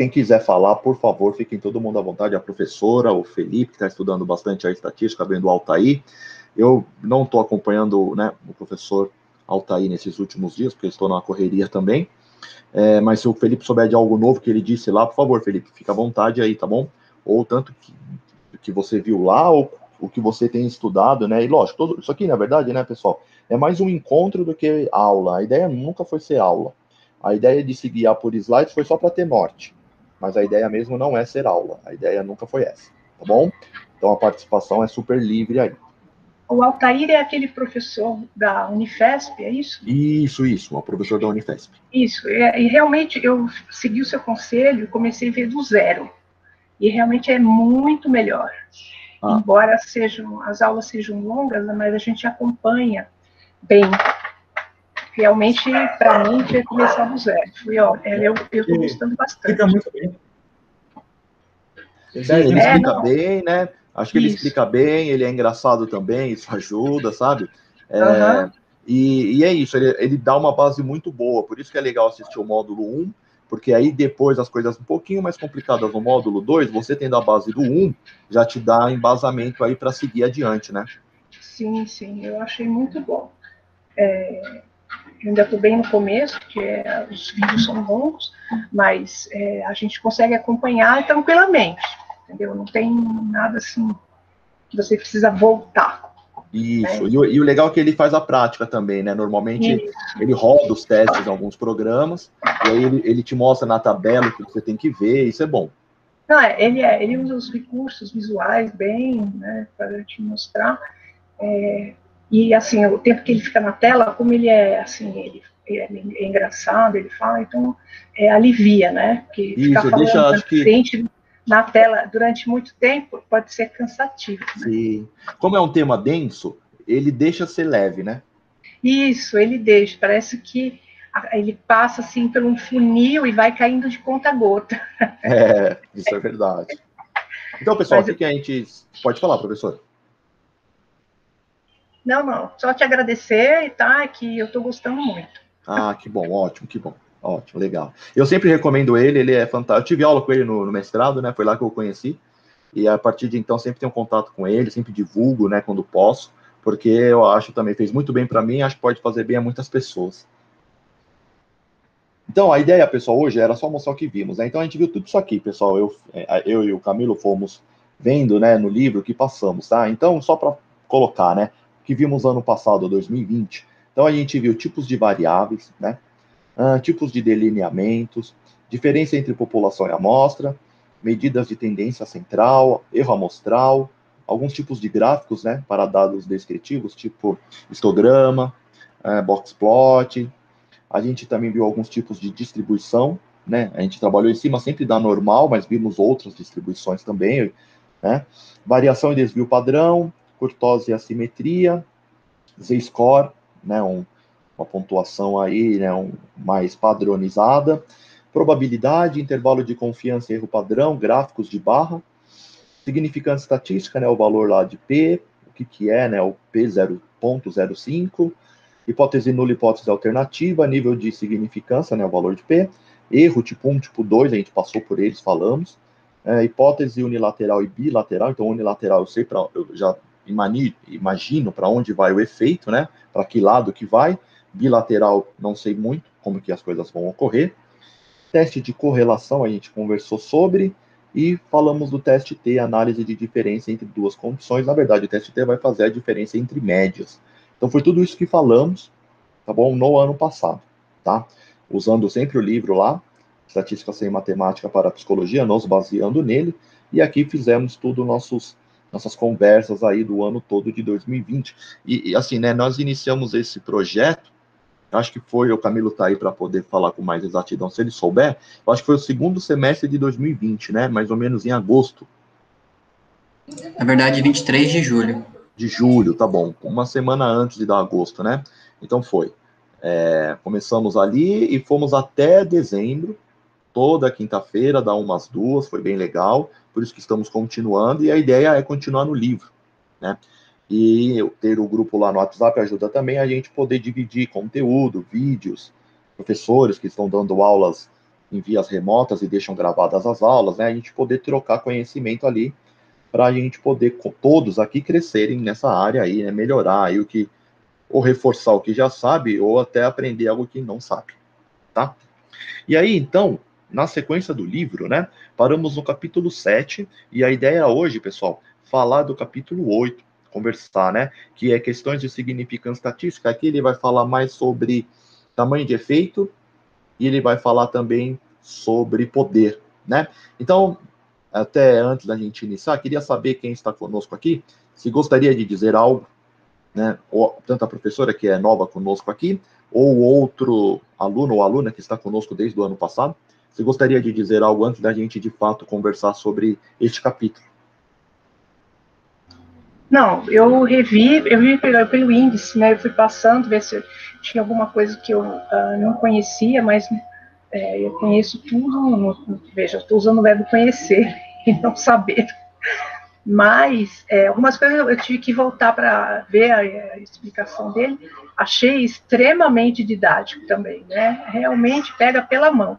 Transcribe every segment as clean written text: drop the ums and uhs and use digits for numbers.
quem quiser falar, por favor, fiquem todo mundo à vontade, a professora, o Felipe, que está estudando bastante a estatística, vendo o Altair. Eu não estou acompanhando, né, o professor Altair nesses últimos dias, porque estou na correria também, mas se o Felipe souber de algo novo que ele disse lá, por favor, Felipe, fica à vontade aí, tá bom? Ou tanto que você viu lá, ou o que você tem estudado, né? E lógico, isso aqui, na verdade, né, pessoal, é mais um encontro do que aula. A ideia nunca foi ser aula. A ideia de se guiar por slides foi só para ter norte. Mas a ideia mesmo não é ser aula. A ideia nunca foi essa, tá bom? Então a participação é super livre aí. O Altair é aquele professor da Unifesp, é isso? Isso, o professor da Unifesp. Isso, e realmente eu segui o seu conselho e comecei a ver do zero. E realmente é muito melhor. Embora as aulas sejam longas, mas a gente acompanha bem. Realmente, para mim, foi começar do zero. Eu estou gostando bastante. Fica muito bem. Sim, ele explica bem, né? Acho que ele explica bem, ele é engraçado também, isso ajuda, sabe? E é isso, ele dá uma base muito boa, por isso que é legal assistir o módulo 1, porque aí depois as coisas um pouquinho mais complicadas no módulo 2, você tendo a base do 1, já te dá embasamento aí para seguir adiante, né? Sim, eu achei muito bom. Eu ainda estou bem no começo, porque os vídeos são longos, mas a gente consegue acompanhar tranquilamente, entendeu? Não tem nada assim que você precisa voltar. Isso, né? E o legal é que ele faz a prática também, né? Normalmente ele roda os testes em alguns programas, e aí ele te mostra na tabela o que você tem que ver, isso é bom. Não, ele usa os recursos visuais bem, né, para te mostrar. E assim, o tempo que ele fica na tela, como ele é assim, ele é engraçado, ele fala, então alivia, né? Porque ficar falando na frente, na tela durante muito tempo pode ser cansativo. Sim. Né? Como é um tema denso, ele deixa ser leve, né? Isso, ele deixa. Parece que ele passa assim por um funil e vai caindo de ponta gota. Isso é verdade. Então, pessoal, o que a gente pode falar, professor? Não, só te agradecer, tá? Que eu estou gostando muito. Que bom, ótimo, ótimo, legal. Eu sempre recomendo ele é fantástico. Eu tive aula com ele no mestrado, né? Foi lá que eu o conheci. E a partir de então sempre tenho contato com ele, sempre divulgo, né, quando posso, porque eu acho também fez muito bem para mim, acho que pode fazer bem a muitas pessoas. Então, a ideia, pessoal, hoje era só mostrar o que vimos, né? Então, a gente viu tudo isso aqui, pessoal. Eu e o Camilo fomos vendo, né, no livro que passamos, tá? Então, só para colocar, né, o que vimos ano passado, 2020. Então, a gente viu tipos de variáveis, né? Tipos de delineamentos, diferença entre população e amostra, medidas de tendência central, erro amostral, alguns tipos de gráficos, né, para dados descritivos, tipo histograma, boxplot. A gente também viu alguns tipos de distribuição, né? A gente trabalhou em cima sempre da normal, mas vimos outras distribuições também, né? Variação e desvio padrão, curtose e assimetria, Z-score, né? Uma pontuação aí, né? Mais padronizada, probabilidade, intervalo de confiança e erro padrão, gráficos de barra, significância estatística, né? O valor lá de P, o que é, né? O P 0,05, hipótese nula, hipótese alternativa, nível de significância, né, o valor de P, erro tipo 1, tipo 2, a gente passou por eles, falamos, hipótese unilateral e bilateral, então unilateral eu já imagino para onde vai o efeito, né, para que lado que vai, bilateral não sei muito como que as coisas vão ocorrer, teste de correlação a gente conversou sobre, e falamos do teste T, análise de diferença entre duas condições, na verdade o teste T vai fazer a diferença entre médias. Então foi tudo isso que falamos, tá bom? No ano passado, tá? Usando sempre o livro lá, Estatística sem Matemática para a Psicologia, nos baseando nele, e aqui fizemos tudo nossas conversas aí do ano todo de 2020. E assim, né, nós iniciamos esse projeto, acho que foi, o Camilo tá aí para poder falar com mais exatidão, se ele souber, eu acho que foi o segundo semestre de 2020, né, mais ou menos em agosto. Na verdade, 23 de julho. De julho, tá bom, uma semana antes de dar agosto, né? Então foi. Começamos ali e fomos até dezembro, toda quinta-feira, dá umas 2, foi bem legal, por isso que estamos continuando, e a ideia é continuar no livro, né? E ter o grupo lá no WhatsApp ajuda também a gente poder dividir conteúdo, vídeos, professores que estão dando aulas em vias remotas e deixam gravadas as aulas, né? A gente poder trocar conhecimento ali para a gente poder, todos aqui, crescerem nessa área aí, né? Melhorar aí ou reforçar o que já sabe, ou até aprender algo que não sabe, tá? E aí, então, na sequência do livro, né? Paramos no capítulo 7, e a ideia hoje, pessoal, falar do capítulo 8, conversar, né? Que é questões de significância estatística. Aqui ele vai falar mais sobre tamanho de efeito, e ele vai falar também sobre poder, né? Então, até antes da gente iniciar, queria saber quem está conosco aqui, se gostaria de dizer algo, né? Ou, tanto a professora que é nova conosco aqui, ou outro aluno ou aluna que está conosco desde o ano passado, se gostaria de dizer algo antes da gente, de fato, conversar sobre este capítulo. Não, eu vi pelo índice, né? Eu fui passando, ver se tinha alguma coisa que eu não conhecia, mas eu conheço tudo. Veja, eu estou usando o verbo conhecer e não saber. Mas algumas coisas eu tive que voltar para ver a explicação dele. Achei extremamente didático também, né? Realmente pega pela mão.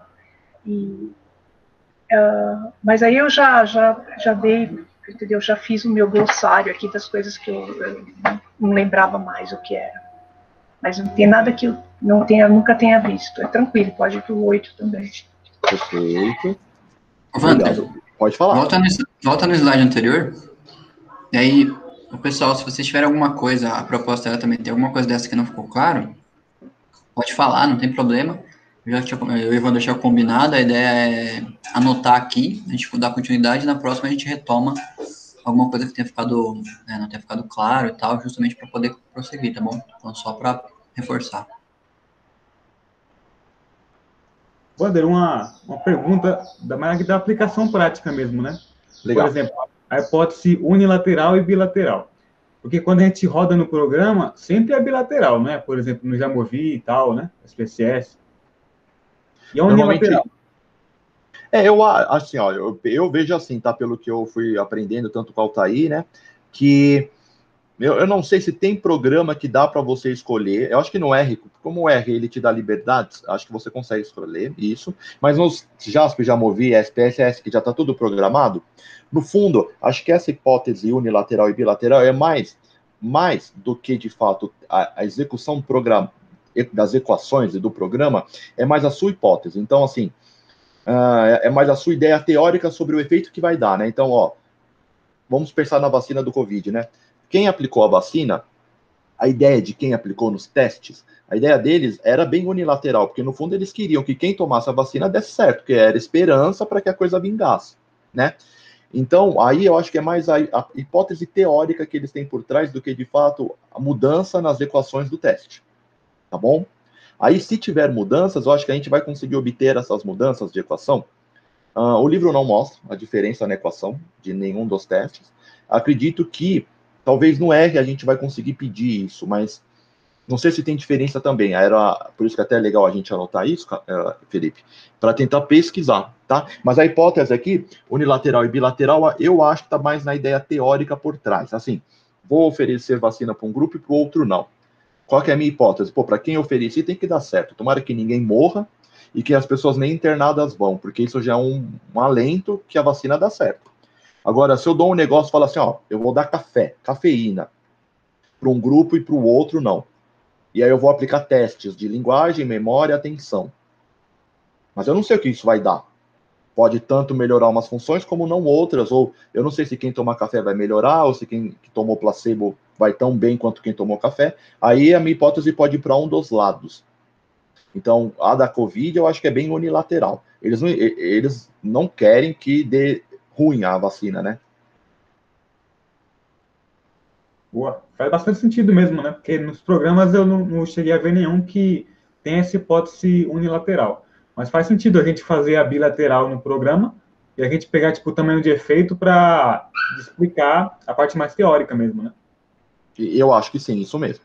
Mas aí eu já dei, entendeu? Já fiz o meu glossário aqui das coisas que eu não lembrava mais o que era. Mas não tem nada que eu nunca tenha visto. É tranquilo, pode ir para o 8 também. Perfeito. Wander, Obrigado. Pode falar. Volta no slide anterior. E aí, o pessoal, se vocês tiverem alguma coisa, a proposta era também ter alguma coisa dessa que não ficou claro, pode falar, não tem problema. Eu e o Ivan deixou combinado, a ideia é anotar aqui, a gente dar continuidade, na próxima a gente retoma alguma coisa que tenha ficado, não tenha ficado claro e tal, justamente para poder prosseguir, tá bom? Então, só para reforçar. Wander, uma pergunta da aplicação prática mesmo, né? Legal. Por exemplo, a hipótese unilateral e bilateral. Porque quando a gente roda no programa, sempre é bilateral, né? Por exemplo, no Jamovi e tal, né? SPSS. E a unilateral. Assim, ó, eu vejo assim, tá? Pelo que eu fui aprendendo, tanto com o Altair, né? Que eu não sei se tem programa que dá para você escolher. Eu acho que no R, como o R ele te dá liberdades, acho que você consegue escolher isso. Mas nos JASP, Jamovi, SPSS, que já está tudo programado, no fundo, acho que essa hipótese unilateral e bilateral é mais do que, de fato, a execução das equações e do programa, é mais a sua hipótese. Então, assim, é mais a sua ideia teórica sobre o efeito que vai dar, né? Então, ó, vamos pensar na vacina do Covid, né? Quem aplicou a vacina, a ideia de quem aplicou nos testes, a ideia deles era bem unilateral, porque no fundo eles queriam que quem tomasse a vacina desse certo, que era esperança para que a coisa vingasse, né? Então, aí eu acho que é mais a hipótese teórica que eles têm por trás do que, de fato, a mudança nas equações do teste, tá bom? Aí, se tiver mudanças, eu acho que a gente vai conseguir obter essas mudanças de equação. O livro não mostra a diferença na equação de nenhum dos testes. Acredito que talvez no R a gente vai conseguir pedir isso, mas não sei se tem diferença também. Por isso que até é legal a gente anotar isso, Felipe, para tentar pesquisar, tá? Mas a hipótese aqui, unilateral e bilateral, eu acho que está mais na ideia teórica por trás. Assim, vou oferecer vacina para um grupo e para o outro não. Qual que é a minha hipótese? Pô, para quem oferecer tem que dar certo. Tomara que ninguém morra e que as pessoas nem internadas vão, porque isso já é um alento que a vacina dá certo. Agora, se eu dou um negócio e falo assim, ó, eu vou dar cafeína, para um grupo e para o outro, não. E aí eu vou aplicar testes de linguagem, memória, atenção. Mas eu não sei o que isso vai dar. Pode tanto melhorar umas funções como não outras, ou eu não sei se quem tomar café vai melhorar, ou se quem tomou placebo vai tão bem quanto quem tomou café. Aí a minha hipótese pode ir para um dos lados. Então, a da Covid eu acho que é bem unilateral. Eles não querem que dê ruim a vacina, né? Boa. Faz bastante sentido mesmo, né? Porque nos programas eu não cheguei a ver nenhum que tem essa hipótese unilateral. Mas faz sentido a gente fazer a bilateral no programa e a gente pegar, tipo, o tamanho de efeito para explicar a parte mais teórica mesmo, né? Eu acho que sim, isso mesmo.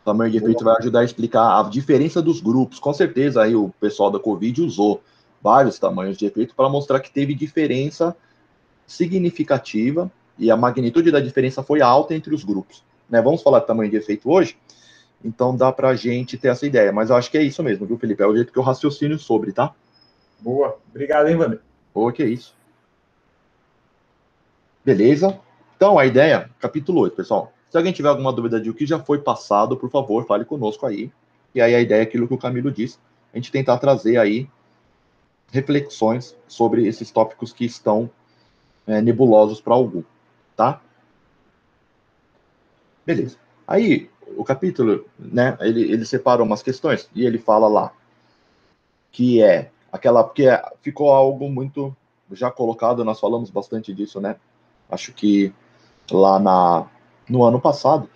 O tamanho de efeito vai ajudar a explicar a diferença dos grupos. Com certeza, aí o pessoal da Covid usou vários tamanhos de efeito para mostrar que teve diferença significativa e a magnitude da diferença foi alta entre os grupos. Né? Vamos falar de tamanho de efeito hoje? Então dá para a gente ter essa ideia. Mas eu acho que é isso mesmo, viu, Felipe? É o jeito que eu raciocínio sobre, tá? Boa. Obrigado, hein, Wander? Pô, que isso. Beleza? Então, a ideia, capítulo 8, pessoal. Se alguém tiver alguma dúvida de o que já foi passado, por favor, fale conosco aí. E aí a ideia é aquilo que o Camilo disse, a gente tentar trazer aí reflexões sobre esses tópicos que estão nebulosos para algum, tá? Beleza. Aí, o capítulo, né, ele separa umas questões e ele fala lá que é aquela, porque ficou algo muito já colocado, nós falamos bastante disso, né? Acho que lá no ano passado,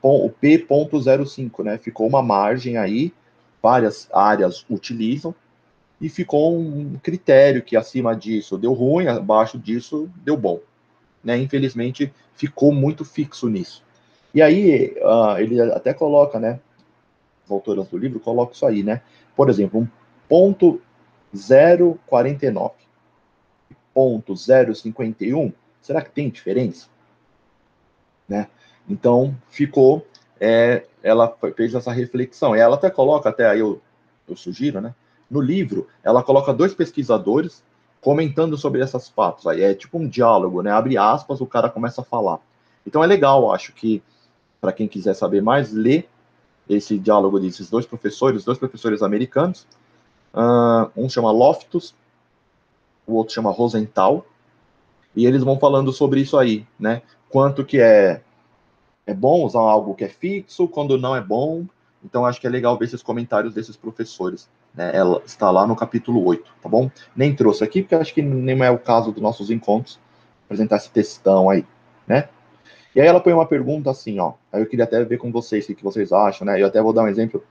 o P.05, né? Ficou uma margem aí, várias áreas utilizam, e ficou um critério que acima disso deu ruim, abaixo disso deu bom. Né? Infelizmente, ficou muito fixo nisso. E aí, ele até coloca, né? Os autores do livro colocam isso aí, né? Por exemplo, um ponto 0,49, ponto 0,51, será que tem diferença? Né? Então, ficou, ela fez essa reflexão, e ela até coloca, até aí eu sugiro, né? No livro, ela coloca 2 pesquisadores comentando sobre esses fatos, aí é tipo um diálogo, né? Abre aspas, o cara começa a falar. Então é legal, acho que, para quem quiser saber mais, lê esse diálogo desses 2 professores americanos, um chama Loftus, o outro chama Rosenthal, e eles vão falando sobre isso aí, né? Quanto que é bom usar algo que é fixo, quando não é bom. Então, acho que é legal ver esses comentários desses professores. Né? Ela está lá no capítulo 8, tá bom? Nem trouxe aqui, porque acho que nem é o caso dos nossos encontros, apresentar esse textão aí, né? E aí ela põe uma pergunta assim, ó. Aí eu queria até ver com vocês o que vocês acham, né? Eu até vou dar um exemplo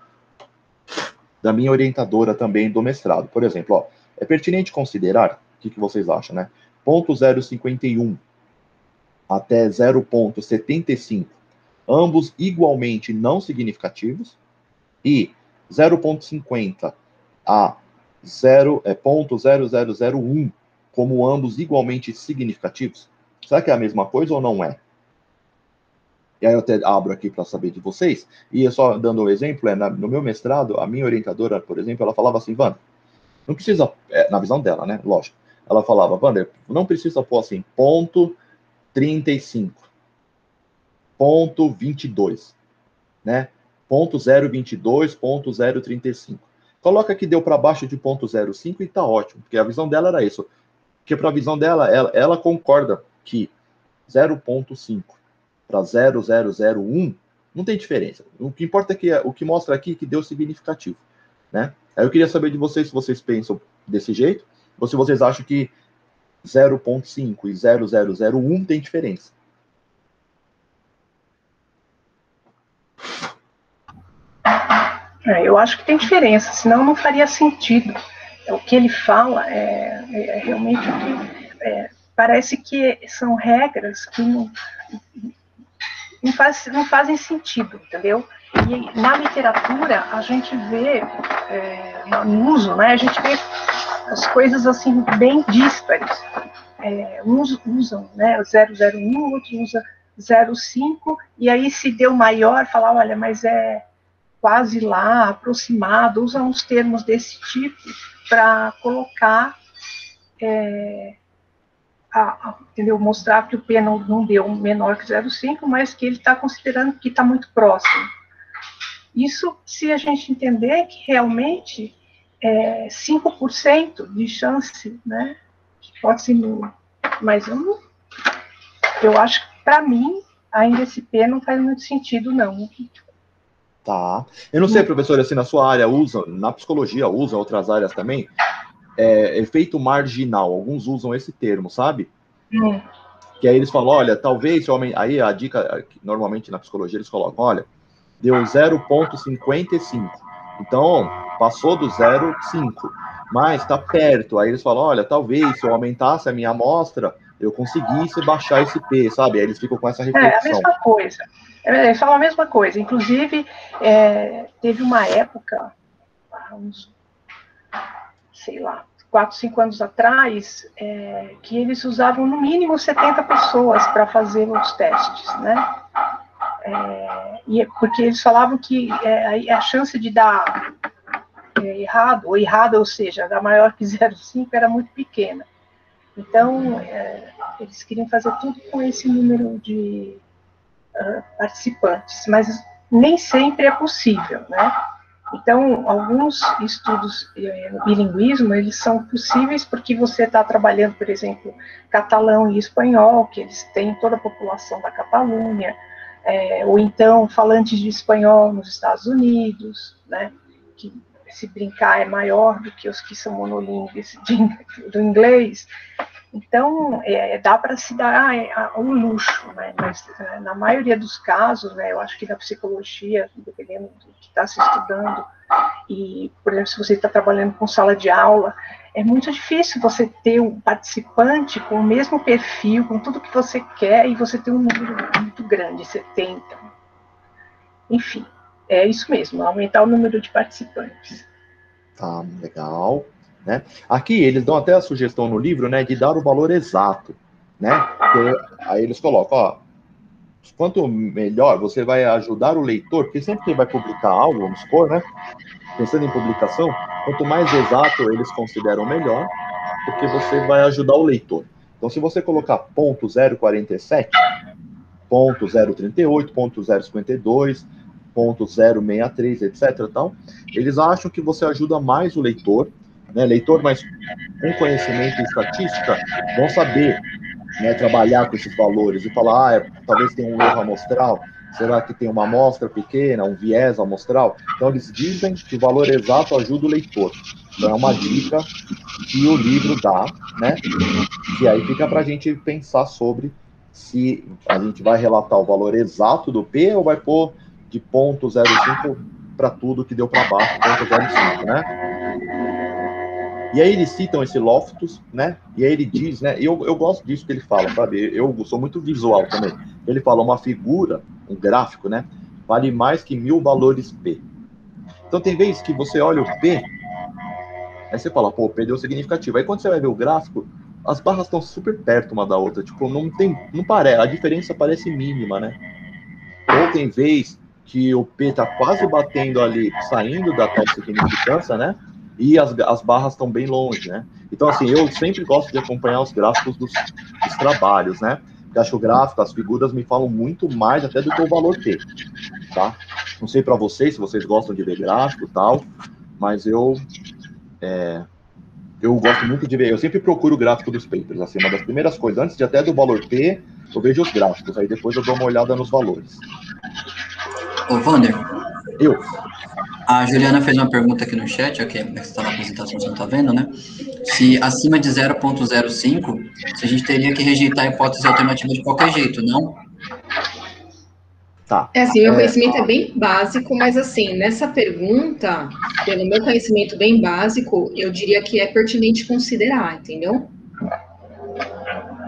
da minha orientadora também do mestrado. Por exemplo, ó, é pertinente considerar, o que vocês acham, né? Ponto 0,51 até 0,75, ambos igualmente não significativos, e 0,50 a 0,0001 como ambos igualmente significativos? Será que é a mesma coisa ou não é? E aí eu até abro aqui para saber de vocês, e só dando um exemplo, no meu mestrado, a minha orientadora, por exemplo, ela falava assim, Wander, não precisa, na visão dela, né, lógico, ela falava, Wander, não precisa pôr assim, ponto 35, ponto 22, né, ponto 022, ponto 035. Coloca que deu para baixo de ponto 05 e tá ótimo, porque a visão dela era isso, porque para a visão dela, ela concorda que 0,5 para 0,001 não tem diferença. O que importa é que o que mostra aqui que deu significativo, né? Aí eu queria saber de vocês se vocês pensam desse jeito, ou se vocês acham que 0,5 e 0,001 tem diferença. Eu acho que tem diferença, senão não faria sentido. O que ele fala realmente o que parece que são regras que não fazem sentido, entendeu? E na literatura a gente vê no uso, né? A gente vê as coisas assim bem díspares. Uns usam, né, 001, outros usam 0,5, e aí se deu maior, fala, olha, mas é quase lá, aproximado, usa uns termos desse tipo para colocar, entendeu? Mostrar que o P não deu menor que 0,5, mas que ele está considerando que está muito próximo. Isso, se a gente entender que realmente 5% de chance, né? Pode ser nulo. Mas eu acho que, para mim, ainda esse P não faz muito sentido, não. Tá. Eu não sei, professor, assim, na sua área na psicologia usa, outras áreas também, efeito marginal. Alguns usam esse termo, sabe? Que aí eles falam, olha, talvez se o homem... Aí a dica, normalmente na psicologia eles colocam, olha, deu 0,55. Então, passou do 0,5, mas está perto. Aí eles falam, olha, talvez se eu aumentasse a minha amostra, eu conseguisse baixar esse P, sabe? Aí eles ficam com essa reflexão. É a mesma coisa. Eles falam a mesma coisa. Inclusive, teve uma época, uns, sei lá, 4, 5 anos atrás, que eles usavam no mínimo 70 pessoas para fazer os testes, né? Porque eles falavam que a chance de dar errado, ou seja, H maior que 0,5 era muito pequena. Então, eles queriam fazer tudo com esse número de participantes, mas nem sempre é possível, né? Então, alguns estudos no bilinguismo, eles são possíveis porque você está trabalhando, por exemplo, catalão e espanhol, que eles têm toda a população da Catalunha, ou então falantes de espanhol nos Estados Unidos, né, que se brincar é maior do que os que são monolíngues do inglês. Então, dá para se dar um luxo, né? Mas na maioria dos casos, né, eu acho que na psicologia, dependendo do que está se estudando, e, por exemplo, se você está trabalhando com sala de aula, é muito difícil você ter um participante com o mesmo perfil, com tudo que você quer, e você ter um número muito grande, 70. Enfim, é isso mesmo, aumentar o número de participantes. Tá, legal. Né? Aqui eles dão até a sugestão no livro, né, de dar o valor exato, né? Aí eles colocam, ó, quanto melhor você vai ajudar o leitor, porque sempre que ele vai publicar algo, vamos supor, né? Pensando em publicação, quanto mais exato eles consideram melhor, porque você vai ajudar o leitor. Então, se você colocar ponto 047, ponto 038, ponto 052, ponto 063, etc. Tal, eles acham que você ajuda mais o leitor, né? Leitor mais com conhecimento em estatística vão saber, né, trabalhar com esses valores e falar, talvez tenha um erro amostral, será que tem uma amostra pequena, um viés amostral? Então, eles dizem que o valor exato ajuda o leitor. Então, é uma dica que o livro dá, né? Que aí fica para a gente pensar sobre se a gente vai relatar o valor exato do P ou vai pôr de ponto 0,5 para tudo que deu para baixo, ponto 0,5, né? E aí eles citam esse Loftus, né? E aí ele diz, né? Eu gosto disso que ele fala, sabe? Eu sou muito visual também. Ele fala, uma figura, um gráfico, né? Vale mais que 1000 valores P. Então tem vezes que você olha o P, aí você fala, pô, o P deu significativo. Aí quando você vai ver o gráfico, as barras estão super perto uma da outra. Tipo, não parece, a diferença parece mínima, né? Ou tem vez que o P tá quase batendo ali, saindo da tal significância, né? E as barras estão bem longe, né? Então, assim, eu sempre gosto de acompanhar os gráficos dos trabalhos, né? Porque acho que o gráfico, as figuras me falam muito mais até do que o valor P, tá? Não sei para vocês, se vocês gostam de ver gráfico e tal, mas eu gosto muito de ver, eu sempre procuro o gráfico dos papers, assim, uma das primeiras coisas, antes de até do valor P, eu vejo os gráficos, aí depois eu dou uma olhada nos valores. Ô, Wander, Eu. A Juliana fez uma pergunta aqui no chat, ok, você está na apresentação, você não está vendo, né? Se acima de 0,05, se a gente teria que rejeitar a hipótese alternativa de qualquer jeito, não? Tá. Assim, meu conhecimento é bem básico, mas assim, nessa pergunta, pelo meu conhecimento bem básico, eu diria que é pertinente considerar, entendeu?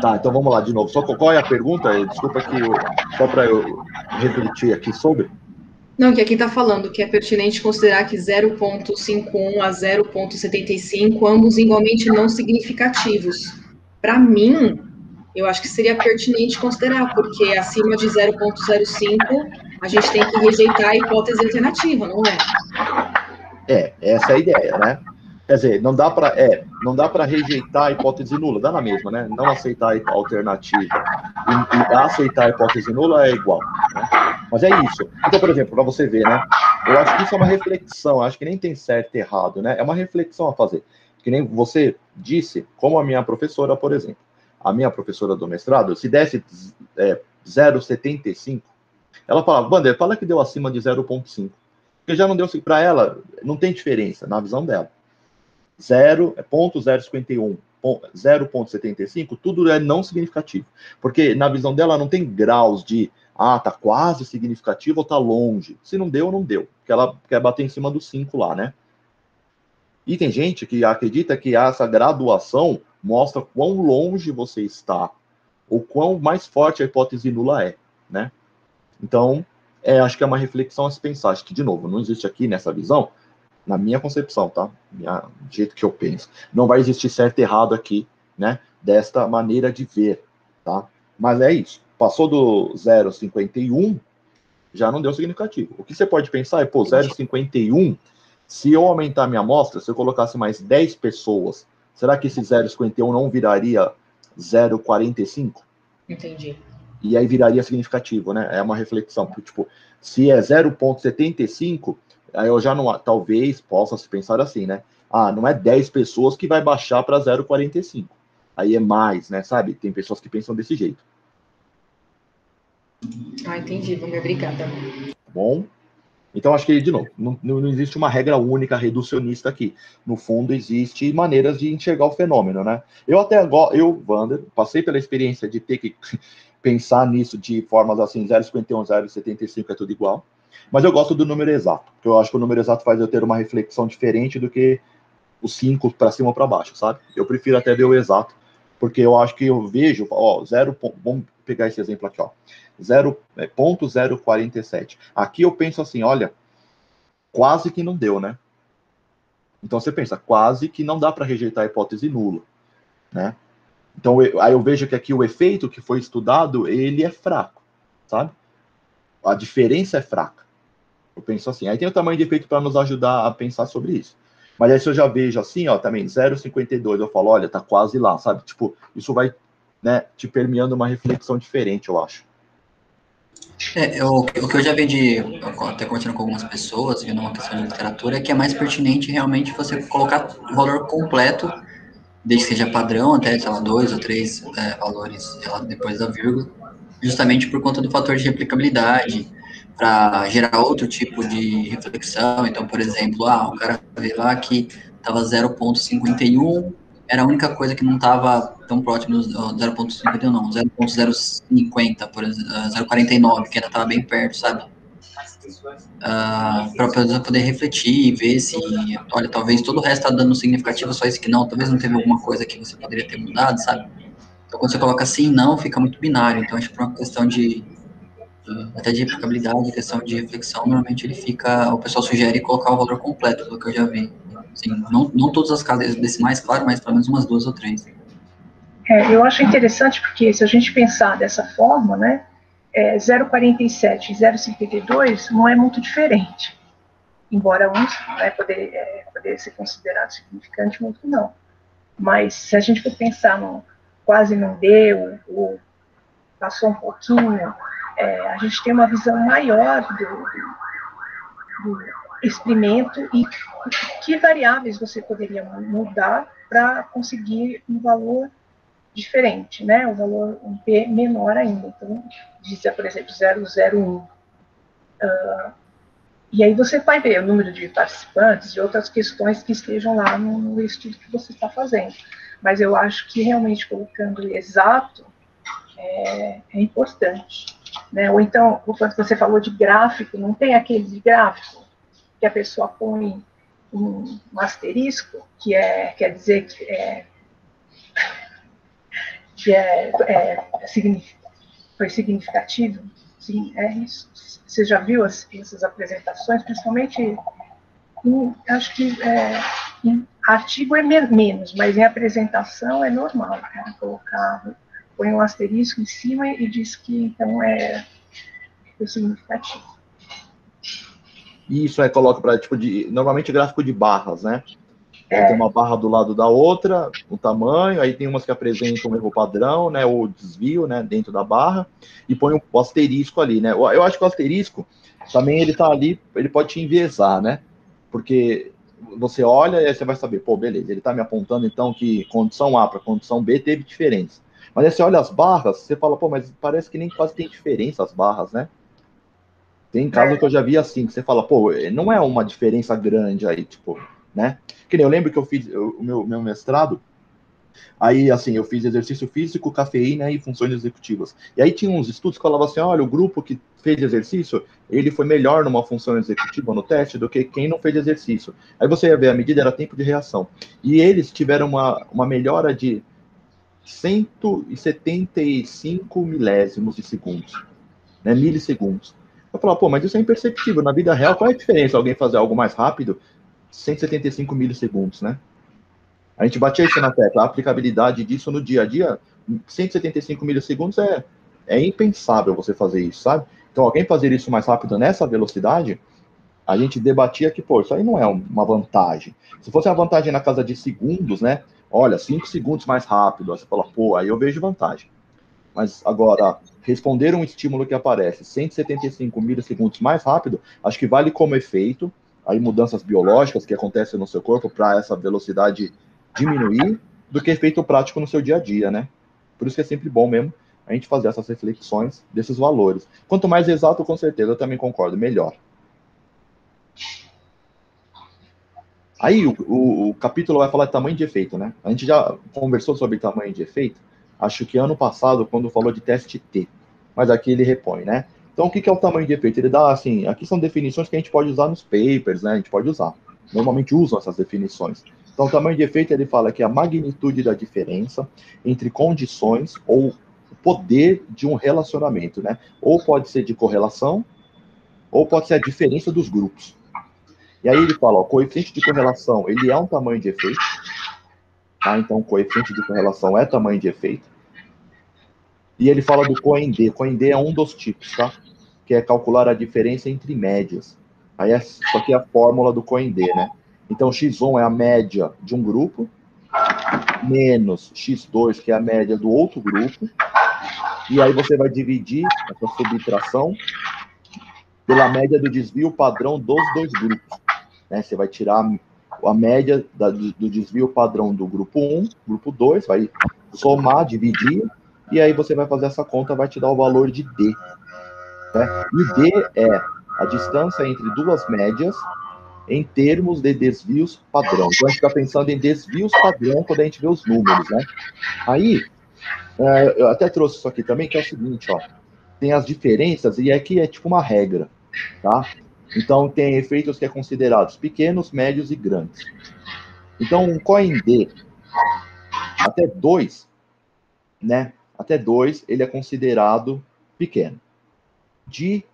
Tá, então vamos lá de novo. Só qual é a pergunta? Desculpa que só para eu refletir aqui sobre. Não, que aqui está falando que é pertinente considerar que 0,51 a 0,75, ambos igualmente não significativos. Para mim, eu acho que seria pertinente considerar, porque acima de 0,05, a gente tem que rejeitar a hipótese alternativa, não é? Essa é a ideia, né? Quer dizer, não dá para rejeitar a hipótese nula, dá na mesma, né? Não aceitar a alternativa e aceitar a hipótese nula é igual, né? Mas é isso. Então, por exemplo, para você ver, né? Eu acho que isso é uma reflexão, acho que nem tem certo e errado, né? É uma reflexão a fazer. Que nem você disse, como a minha professora, por exemplo. A minha professora do mestrado, se desse 0,75, ela falava, Wander, fala que deu acima de 0,5. Porque já não deu para ela, não tem diferença na visão dela. 0,051, 0,75, tudo é não significativo. Porque na visão dela não tem graus de tá quase significativo ou tá longe. Se não deu, não deu. Porque ela quer bater em cima do 5 lá, né? E tem gente que acredita que essa graduação mostra quão longe você está, ou quão mais forte a hipótese nula é, né? Então, acho que é uma reflexão a se pensar. Acho que, de novo, não existe aqui nessa visão, na minha concepção, tá? Do jeito que eu penso. Não vai existir certo e errado aqui, né? Desta maneira de ver, tá? Mas é isso. Passou do 0,51, já não deu significativo. O que você pode pensar é, 0,51 Se eu aumentar minha amostra, se eu colocasse mais 10 pessoas, será que esse 0,51 não viraria 0,45? Entendi. E aí viraria significativo, né? É uma reflexão. Porque, tipo, se é 0,75, aí eu já não, talvez possa se pensar assim, né? Ah, não é 10 pessoas que vai baixar para 0,45. Aí é mais, né? Sabe? Tem pessoas que pensam desse jeito. Ah, entendi, Wander, obrigada. Bom, então acho que, de novo, não existe uma regra única reducionista aqui. No fundo, existe maneiras de enxergar o fenômeno, né? Eu até agora, Wander, passei pela experiência de ter que pensar nisso de formas assim, 0,51, 0,75 é tudo igual. Mas eu gosto do número exato, porque eu acho que o número exato faz eu ter uma reflexão diferente do que os 5 para cima ou para baixo, sabe? Eu prefiro até ver o exato, porque eu acho que eu vejo, ó, vamos pegar esse exemplo aqui, ó, 0,047. Aqui eu penso assim, olha, quase que não deu, né? Então você pensa, quase que não dá para rejeitar a hipótese nula, né? Então aí eu vejo que aqui o efeito que foi estudado, ele é fraco, sabe? A diferença é fraca. Eu penso assim. Aí tem o tamanho de efeito para nos ajudar a pensar sobre isso. Mas aí se eu já vejo assim, ó, também 0,52, eu falo, olha, tá quase lá, sabe? Tipo, isso vai, né, te permeando uma reflexão diferente, eu acho. O que eu já vi até conversando com algumas pessoas, vendo uma questão de literatura, é que é mais pertinente realmente você colocar o valor completo, desde que seja padrão, até, sei lá, 2 ou 3 valores depois da vírgula, justamente por conta do fator de replicabilidade, para gerar outro tipo de reflexão. Então, por exemplo, o cara vê lá que estava 0,51, era a única coisa que não estava tão próximo do 0,51, não, 0,050, por exemplo, 0,49, que ainda estava bem perto, sabe? Para poder refletir e ver se, olha, talvez todo o resto está dando significativo, só isso que não, talvez não teve alguma coisa que você poderia ter mudado, sabe? Então, quando você coloca assim, não, fica muito binário. Então, acho que por uma questão até de aplicabilidade, questão de reflexão, normalmente o pessoal sugere colocar o valor completo, pelo que eu já vi. Assim, não todas as casas decimais, claro, mas pelo menos umas 2 ou 3. Eu acho interessante porque se a gente pensar dessa forma, né, 0,47 e 0,52 não é muito diferente, embora uns vai poder ser considerado significante, outro não. Mas se a gente for pensar no quase não deu, ou passou um pouquinho, a gente tem uma visão maior do experimento e que variáveis você poderia mudar para conseguir um valor diferente, né? Um valor, um P menor ainda. Então, dizia, por exemplo, 0,01. E aí você vai ver o número de participantes e outras questões que estejam lá no estudo que você está fazendo. Mas eu acho que realmente colocando exato é importante. Né? Ou então, quando você falou de gráfico, não tem aquele de gráfico que a pessoa põe um asterisco, que quer dizer que foi significativo? Sim, é isso. Você já viu essas apresentações, principalmente acho que em artigo é menos, mas em apresentação é normal, né? Põe um asterisco em cima e diz que então foi significativo. Isso aí coloca para, tipo, normalmente gráfico de barras, né? Tem uma barra do lado da outra, o tamanho, aí tem umas que apresentam um erro padrão, né, ou desvio, né, dentro da barra, e põe o asterisco ali, né. Eu acho que o asterisco, também ele tá ali, ele pode te enviesar, né, porque você olha e aí você vai saber, pô, beleza, ele tá me apontando então que condição A para condição B teve diferença. Mas aí você olha as barras, você fala, pô, mas parece que nem quase tem diferença as barras, né. Tem casos que eu já vi assim, que você fala, pô, não é uma diferença grande aí, tipo, né? Que nem eu lembro que eu fiz o meu mestrado, aí, assim, eu fiz exercício físico, cafeína e funções executivas. E aí tinha uns estudos que falavam assim, olha, o grupo que fez exercício, ele foi melhor numa função executiva no teste do que quem não fez exercício. Aí você ia ver, a medida era tempo de reação. E eles tiveram uma melhora de 175 milésimos de segundos, né, milissegundos. Eu falava, pô, mas isso é imperceptível. Na vida real, qual é a diferença alguém fazer algo mais rápido? 175 milissegundos, né? A gente batia isso na tecla. A aplicabilidade disso no dia a dia, 175 milissegundos é impensável você fazer isso, sabe? Então, alguém fazer isso mais rápido nessa velocidade, a gente debatia que, pô, isso aí não é uma vantagem. Se fosse uma vantagem na casa de segundos, né? Olha, 5 segundos mais rápido. Aí você fala, pô, aí eu vejo vantagem. Mas agora, responder um estímulo que aparece 175 milissegundos mais rápido, acho que vale como efeito, aí mudanças biológicas que acontecem no seu corpo para essa velocidade diminuir, do que efeito prático no seu dia a dia, né? Por isso que é sempre bom mesmo a gente fazer essas reflexões desses valores. Quanto mais exato, com certeza, eu também concordo, melhor. Aí o capítulo vai falar de tamanho de efeito, né? A gente já conversou sobre tamanho de efeito, acho que ano passado, quando falou de teste T, mas aqui ele repõe, né? Então, o que é o tamanho de efeito? Ele dá, assim, aqui são definições que a gente pode usar nos papers, né? A gente pode usar. Normalmente usam essas definições. Então, o tamanho de efeito, ele fala que é a magnitude da diferença entre condições ou o poder de um relacionamento, né? Ou pode ser de correlação, ou pode ser a diferença dos grupos. E aí ele fala, ó, o coeficiente de correlação, ele é um tamanho de efeito. Tá? Então, o coeficiente de correlação é tamanho de efeito. E ele fala do COEND. COEND é um dos tipos, tá? Que é calcular a diferença entre médias. Aí isso aqui é a fórmula do COEND, né? Então, x1 é a média de um grupo, menos x2, que é a média do outro grupo. E aí você vai dividir essa subtração pela média do desvio padrão dos dois grupos. Né? Você vai tirar a média do desvio padrão do grupo 1, grupo 2, vai somar, dividir, e aí você vai fazer essa conta, vai te dar o valor de D. Né? E D é a distância entre duas médias em termos de desvios padrão. Então a gente fica pensando em desvios padrão quando a gente vê os números, né? Aí, eu até trouxe isso aqui também, que é o seguinte, ó. Tem as diferenças, e aqui é tipo uma regra, tá? Então, tem efeitos que é considerados pequenos, médios e grandes. Então, um COEND até 2, né? Até 2, ele é considerado pequeno. De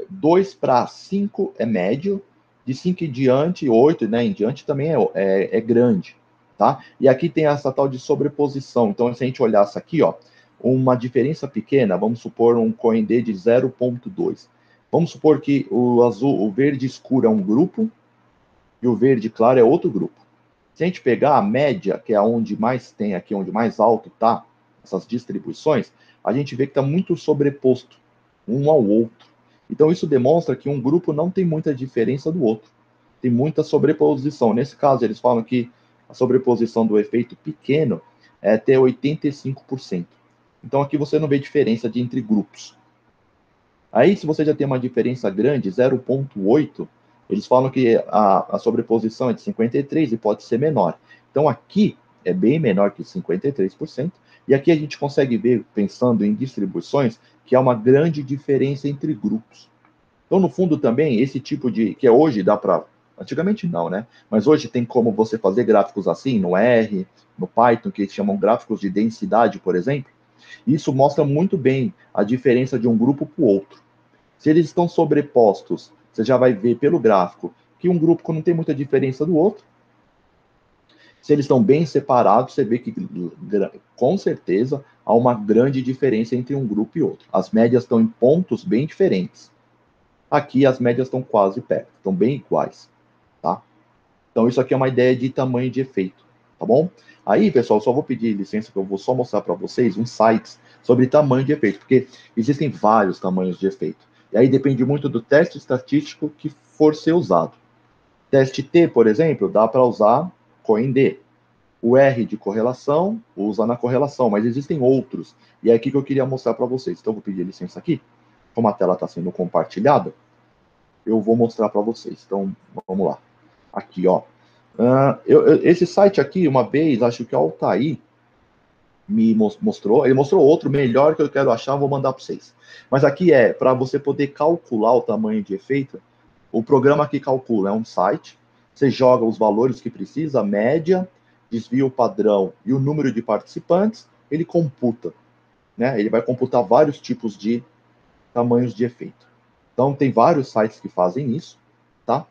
2 para 5 é médio, de 5 em diante, 8, né? Em diante também é grande, tá? E aqui tem essa tal de sobreposição. Então, se a gente olhar isso aqui, ó, uma diferença pequena, vamos supor um COEND de 0,2. Vamos supor que o verde escuro é um grupo e o verde claro é outro grupo. Se a gente pegar a média, que é onde mais tem aqui, onde mais alto tá, essas distribuições, a gente vê que está muito sobreposto um ao outro. Então isso demonstra que um grupo não tem muita diferença do outro. Tem muita sobreposição. Nesse caso, eles falam que a sobreposição do efeito pequeno é até 85%. Então aqui você não vê diferença entre grupos. Aí, se você já tem uma diferença grande, 0,8, eles falam que a sobreposição é de 53 e pode ser menor. Então, aqui é bem menor que 53%. E aqui a gente consegue ver, pensando em distribuições, que há uma grande diferença entre grupos. Então, no fundo, também, esse tipo de... que hoje dá para... Antigamente não, né? Mas hoje tem como você fazer gráficos assim, no R, no Python, que eles chamam gráficos de densidade, por exemplo. Isso mostra muito bem a diferença de um grupo para o outro. Se eles estão sobrepostos, você já vai ver pelo gráfico que um grupo não tem muita diferença do outro. Se eles estão bem separados, você vê que, com certeza, há uma grande diferença entre um grupo e outro. As médias estão em pontos bem diferentes. Aqui, as médias estão quase perto, estão bem iguais, tá? Então, isso aqui é uma ideia de tamanho de efeito, tá bom? Aí, pessoal, só vou pedir licença que eu vou só mostrar para vocês uns sites sobre tamanho de efeito, porque existem vários tamanhos de efeito. E aí depende muito do teste estatístico que for ser usado. Teste T, por exemplo, dá para usar COEND. O R de correlação, usa na correlação, mas existem outros. E é aqui que eu queria mostrar para vocês. Então, eu vou pedir licença aqui. Como a tela está sendo compartilhada, eu vou mostrar para vocês. Então, vamos lá. Aqui, ó. Esse site aqui, uma vez, acho que o Altair me mostrou. Ele mostrou outro melhor que eu quero achar, vou mandar para vocês. Mas aqui é para você poder calcular o tamanho de efeito. O programa que calcula é um site. Você joga os valores que precisa, a média, desvio padrão e o número de participantes. Ele computa, né? Ele vai computar vários tipos de tamanhos de efeito. Então, tem vários sites que fazem isso, tá?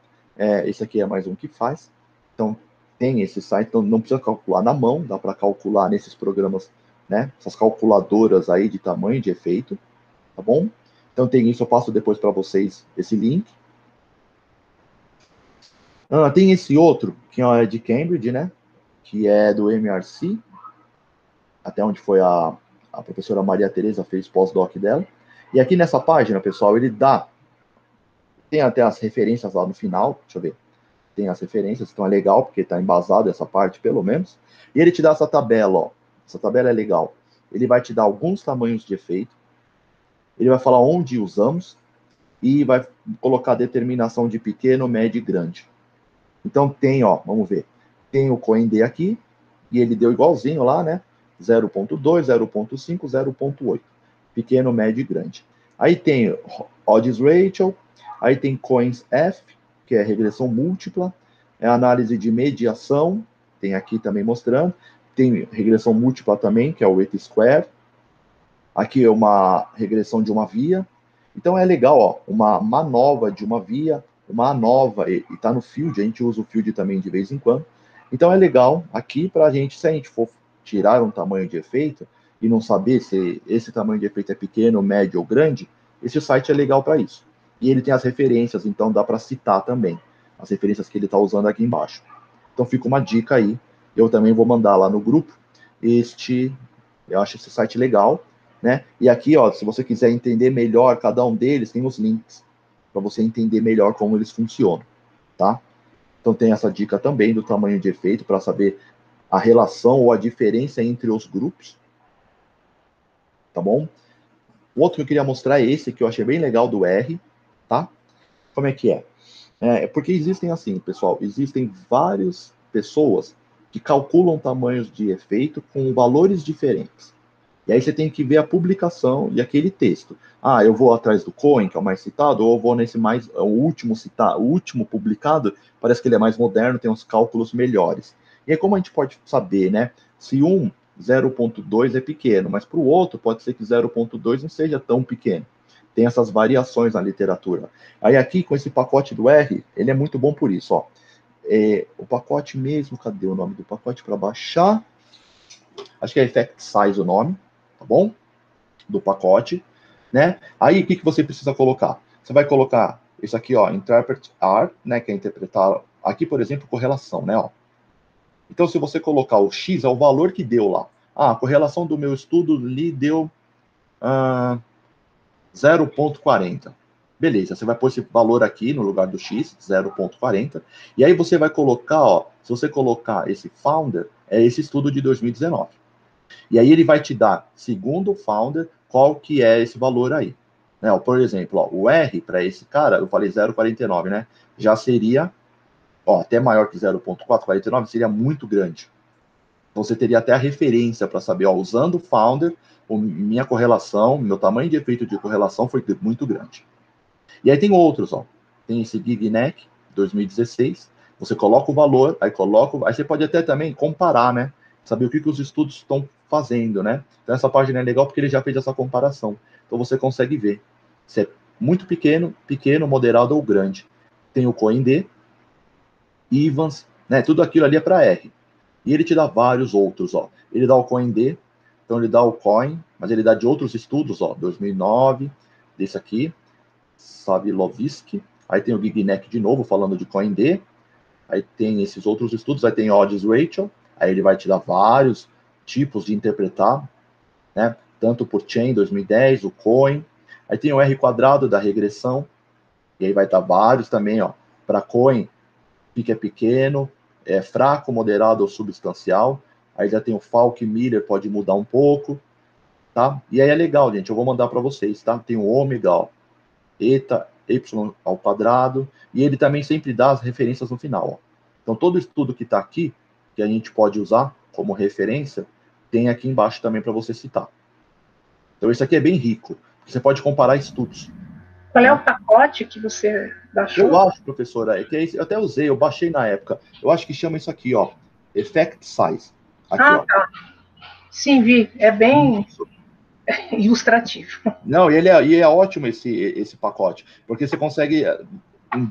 Esse aqui é mais um que faz. Então, tem esse site, então não precisa calcular na mão, dá para calcular nesses programas, né? Essas calculadoras aí de tamanho de efeito, tá bom? Então, tem isso, eu passo depois para vocês esse link. Tem esse outro, que é de Cambridge, né? Que é do MRC, até onde foi a professora Maria Tereza fez pós-doc dela. E aqui nessa página, pessoal, ele tem até as referências lá no final, deixa eu ver. Tem as referências, então é legal, porque está embasado essa parte, pelo menos. E ele te dá essa tabela, ó. Essa tabela é legal. Ele vai te dar alguns tamanhos de efeito, ele vai falar onde usamos, e vai colocar determinação de pequeno, médio e grande. Então tem, ó, vamos ver. Tem o COEND aqui, e ele deu igualzinho lá, né? 0.2, 0.5, 0.8. Pequeno, médio e grande. Aí tem Odds Ratio, aí tem Coins F, que é regressão múltipla, é análise de mediação, tem aqui também mostrando, tem regressão múltipla também, que é o Weight Square, aqui é uma regressão de uma via, então é legal, ó, uma manova de uma via, uma ANOVA, e tá no field, a gente usa o field também de vez em quando, então é legal aqui pra gente, se a gente for tirar um tamanho de efeito, e não saber se esse tamanho de efeito é pequeno, médio ou grande, esse site é legal para isso. E ele tem as referências, então dá para citar também as referências que ele está usando aqui embaixo. Então fica uma dica aí. Eu também vou mandar lá no grupo eu acho esse site legal, né? E aqui, ó, se você quiser entender melhor cada um deles, tem os links para você entender melhor como eles funcionam, tá? Então tem essa dica também do tamanho de efeito para saber a relação ou a diferença entre os grupos, tá bom? O outro que eu queria mostrar é esse, que eu achei bem legal, do R, tá? Como é que é? Porque existem assim, pessoal, existem várias pessoas que calculam tamanhos de efeito com valores diferentes. E aí você tem que ver a publicação e aquele texto. Ah, eu vou atrás do Cohen, que é o mais citado, ou eu vou nesse o último citado, o último publicado, parece que ele é mais moderno, tem uns cálculos melhores. E aí como a gente pode saber, né? Se 0.2 é pequeno, mas para o outro pode ser que 0.2 não seja tão pequeno. Tem essas variações na literatura. Aí aqui, com esse pacote do R, ele é muito bom por isso, ó. O pacote mesmo, cadê o nome do pacote para baixar? Acho que é Effect Size o nome, tá bom? Do pacote, né? Aí, o que você precisa colocar? Você vai colocar isso aqui, ó, Interpret R, né, que é interpretar, aqui, por exemplo, correlação, né, ó. Então, se você colocar o X, é o valor que deu lá. Ah, a correlação do meu estudo lhe deu 0.40. Beleza, você vai pôr esse valor aqui no lugar do X, 0.40. E aí você vai colocar, ó, se você colocar esse Founder, é esse estudo de 2019. E aí ele vai te dar, segundo o Founder, qual que é esse valor aí. Né? Por exemplo, ó, o R para esse cara, eu falei 0,49, né? Já seria, ó, até maior que 0,449, seria muito grande. Você teria até a referência para saber, ó, usando o Founder, minha correlação, meu tamanho de efeito de correlação foi muito grande. E aí tem outros, ó. Tem esse GigNeck 2016. Você coloca o valor, aí você pode até também comparar, né? Saber o que os estudos estão fazendo, né? Então essa página é legal porque ele já fez essa comparação. Então você consegue ver se é muito pequeno, moderado ou grande. Tem o COIND, Evans, né? Tudo aquilo ali é para R. E ele te dá vários outros, ó. Ele dá o COIND, então ele dá o Coin, mas ele dá de outros estudos, ó. 2009, desse aqui, Savilovsky. Aí tem o GigNeck de novo, falando de COIND. Aí tem esses outros estudos, aí tem Odds Ratio. Aí ele vai te dar vários tipos de interpretar, né? Tanto por Chain 2010, o Coin. Aí tem o R quadrado da regressão. E aí vai estar vários também, ó. Para Coin, pique é pequeno, é fraco, moderado ou substancial. Aí já tem o Falk Miller, pode mudar um pouco, tá? E aí é legal, gente, eu vou mandar para vocês, tá? Tem o ômega, ó, eta, y ao quadrado, e ele também sempre dá as referências no final, ó. Então todo estudo que está aqui, que a gente pode usar como referência, tem aqui embaixo também para você citar. Então isso aqui é bem rico, você pode comparar estudos. Qual é o pacote que você baixou? Eu acho, professora, que eu até usei, eu baixei na época. Eu acho que chama isso aqui, ó, Effect Size. Aqui, ó. Tá. Sim, vi. É bem ilustrativo. Não, e é ótimo esse pacote, porque você consegue, com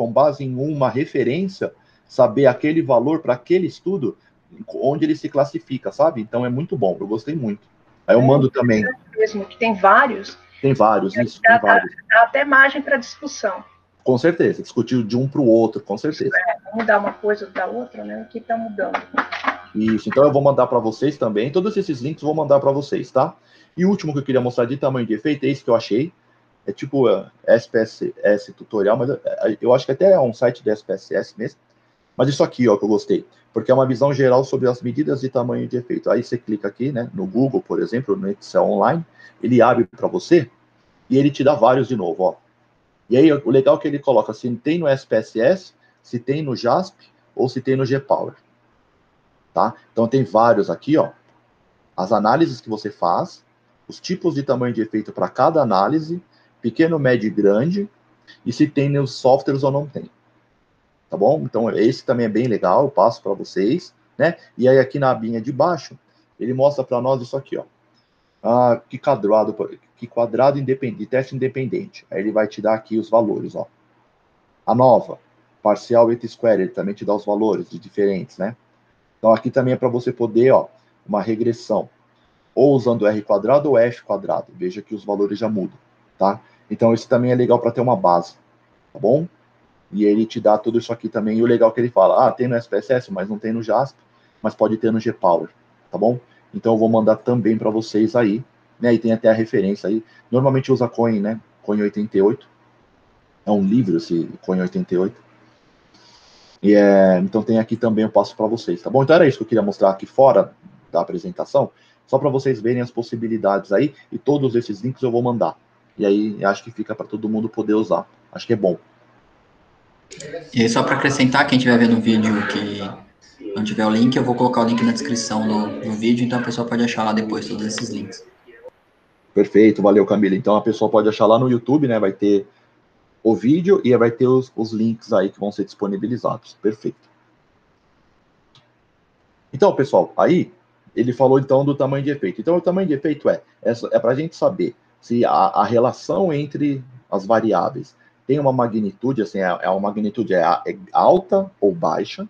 base em uma referência, saber aquele valor para aquele estudo, onde ele se classifica, sabe? Então é muito bom, eu gostei muito. Aí eu mando também. Mesmo, que tem vários. Tem vários, isso, tem vários. Dá até margem para discussão. Com certeza, discutir de um para o outro, com certeza. Mudar uma coisa da outra, né? O que está mudando? Isso, então eu vou mandar para vocês também. Todos esses links eu vou mandar para vocês, tá? E o último que eu queria mostrar de tamanho de efeito é esse que eu achei. É tipo SPSS tutorial, mas eu acho que até é um site da SPSS mesmo. Mas isso aqui, ó, que eu gostei. Porque é uma visão geral sobre as medidas de tamanho de efeito. Aí você clica aqui, né, no Google, por exemplo, no Excel Online, ele abre para você e ele te dá vários de novo, ó. E aí o legal é que ele coloca se tem no SPSS, se tem no JASP ou se tem no GPower. Tá? Então tem vários aqui, ó. As análises que você faz, os tipos de tamanho de efeito para cada análise, pequeno, médio e grande, e se tem nos softwares ou não tem. Tá bom? Então esse também é bem legal, eu passo para vocês, né? E aí aqui na abinha de baixo, ele mostra para nós isso aqui, ó. Que quadrado independente, teste independente. Aí ele vai te dar aqui os valores, ó. A nova, parcial et square, ele também te dá os valores de diferentes, né? Então aqui também é para você poder, ó, uma regressão, ou usando R quadrado ou F quadrado. Veja que os valores já mudam, tá? Então esse também é legal para ter uma base, tá bom? E ele te dá tudo isso aqui também. E o legal é que ele fala, tem no SPSS, mas não tem no JASP, mas pode ter no GPower, tá bom? Então eu vou mandar também para vocês aí, né? E tem até a referência aí. Normalmente usa Coin, né? Coin 88. É um livro esse Coin 88. Então tem aqui também, eu passo para vocês, tá bom? Então era isso que eu queria mostrar aqui fora da apresentação, só para vocês verem as possibilidades aí, e todos esses links eu vou mandar. E aí acho que fica para todo mundo poder usar. Acho que é bom. E aí, só para acrescentar, quem estiver vendo o vídeo que não tiver o link, eu vou colocar o link na descrição do vídeo, então a pessoa pode achar lá depois todos esses links. Perfeito, valeu, Camila. Então a pessoa pode achar lá no YouTube, né? Vai ter o vídeo e vai ter os links aí que vão ser disponibilizados. Perfeito. Então, pessoal, aí ele falou então do tamanho de efeito. Então, o tamanho de efeito é para a gente saber se a relação entre as variáveis tem uma magnitude, assim, a magnitude é alta ou baixa,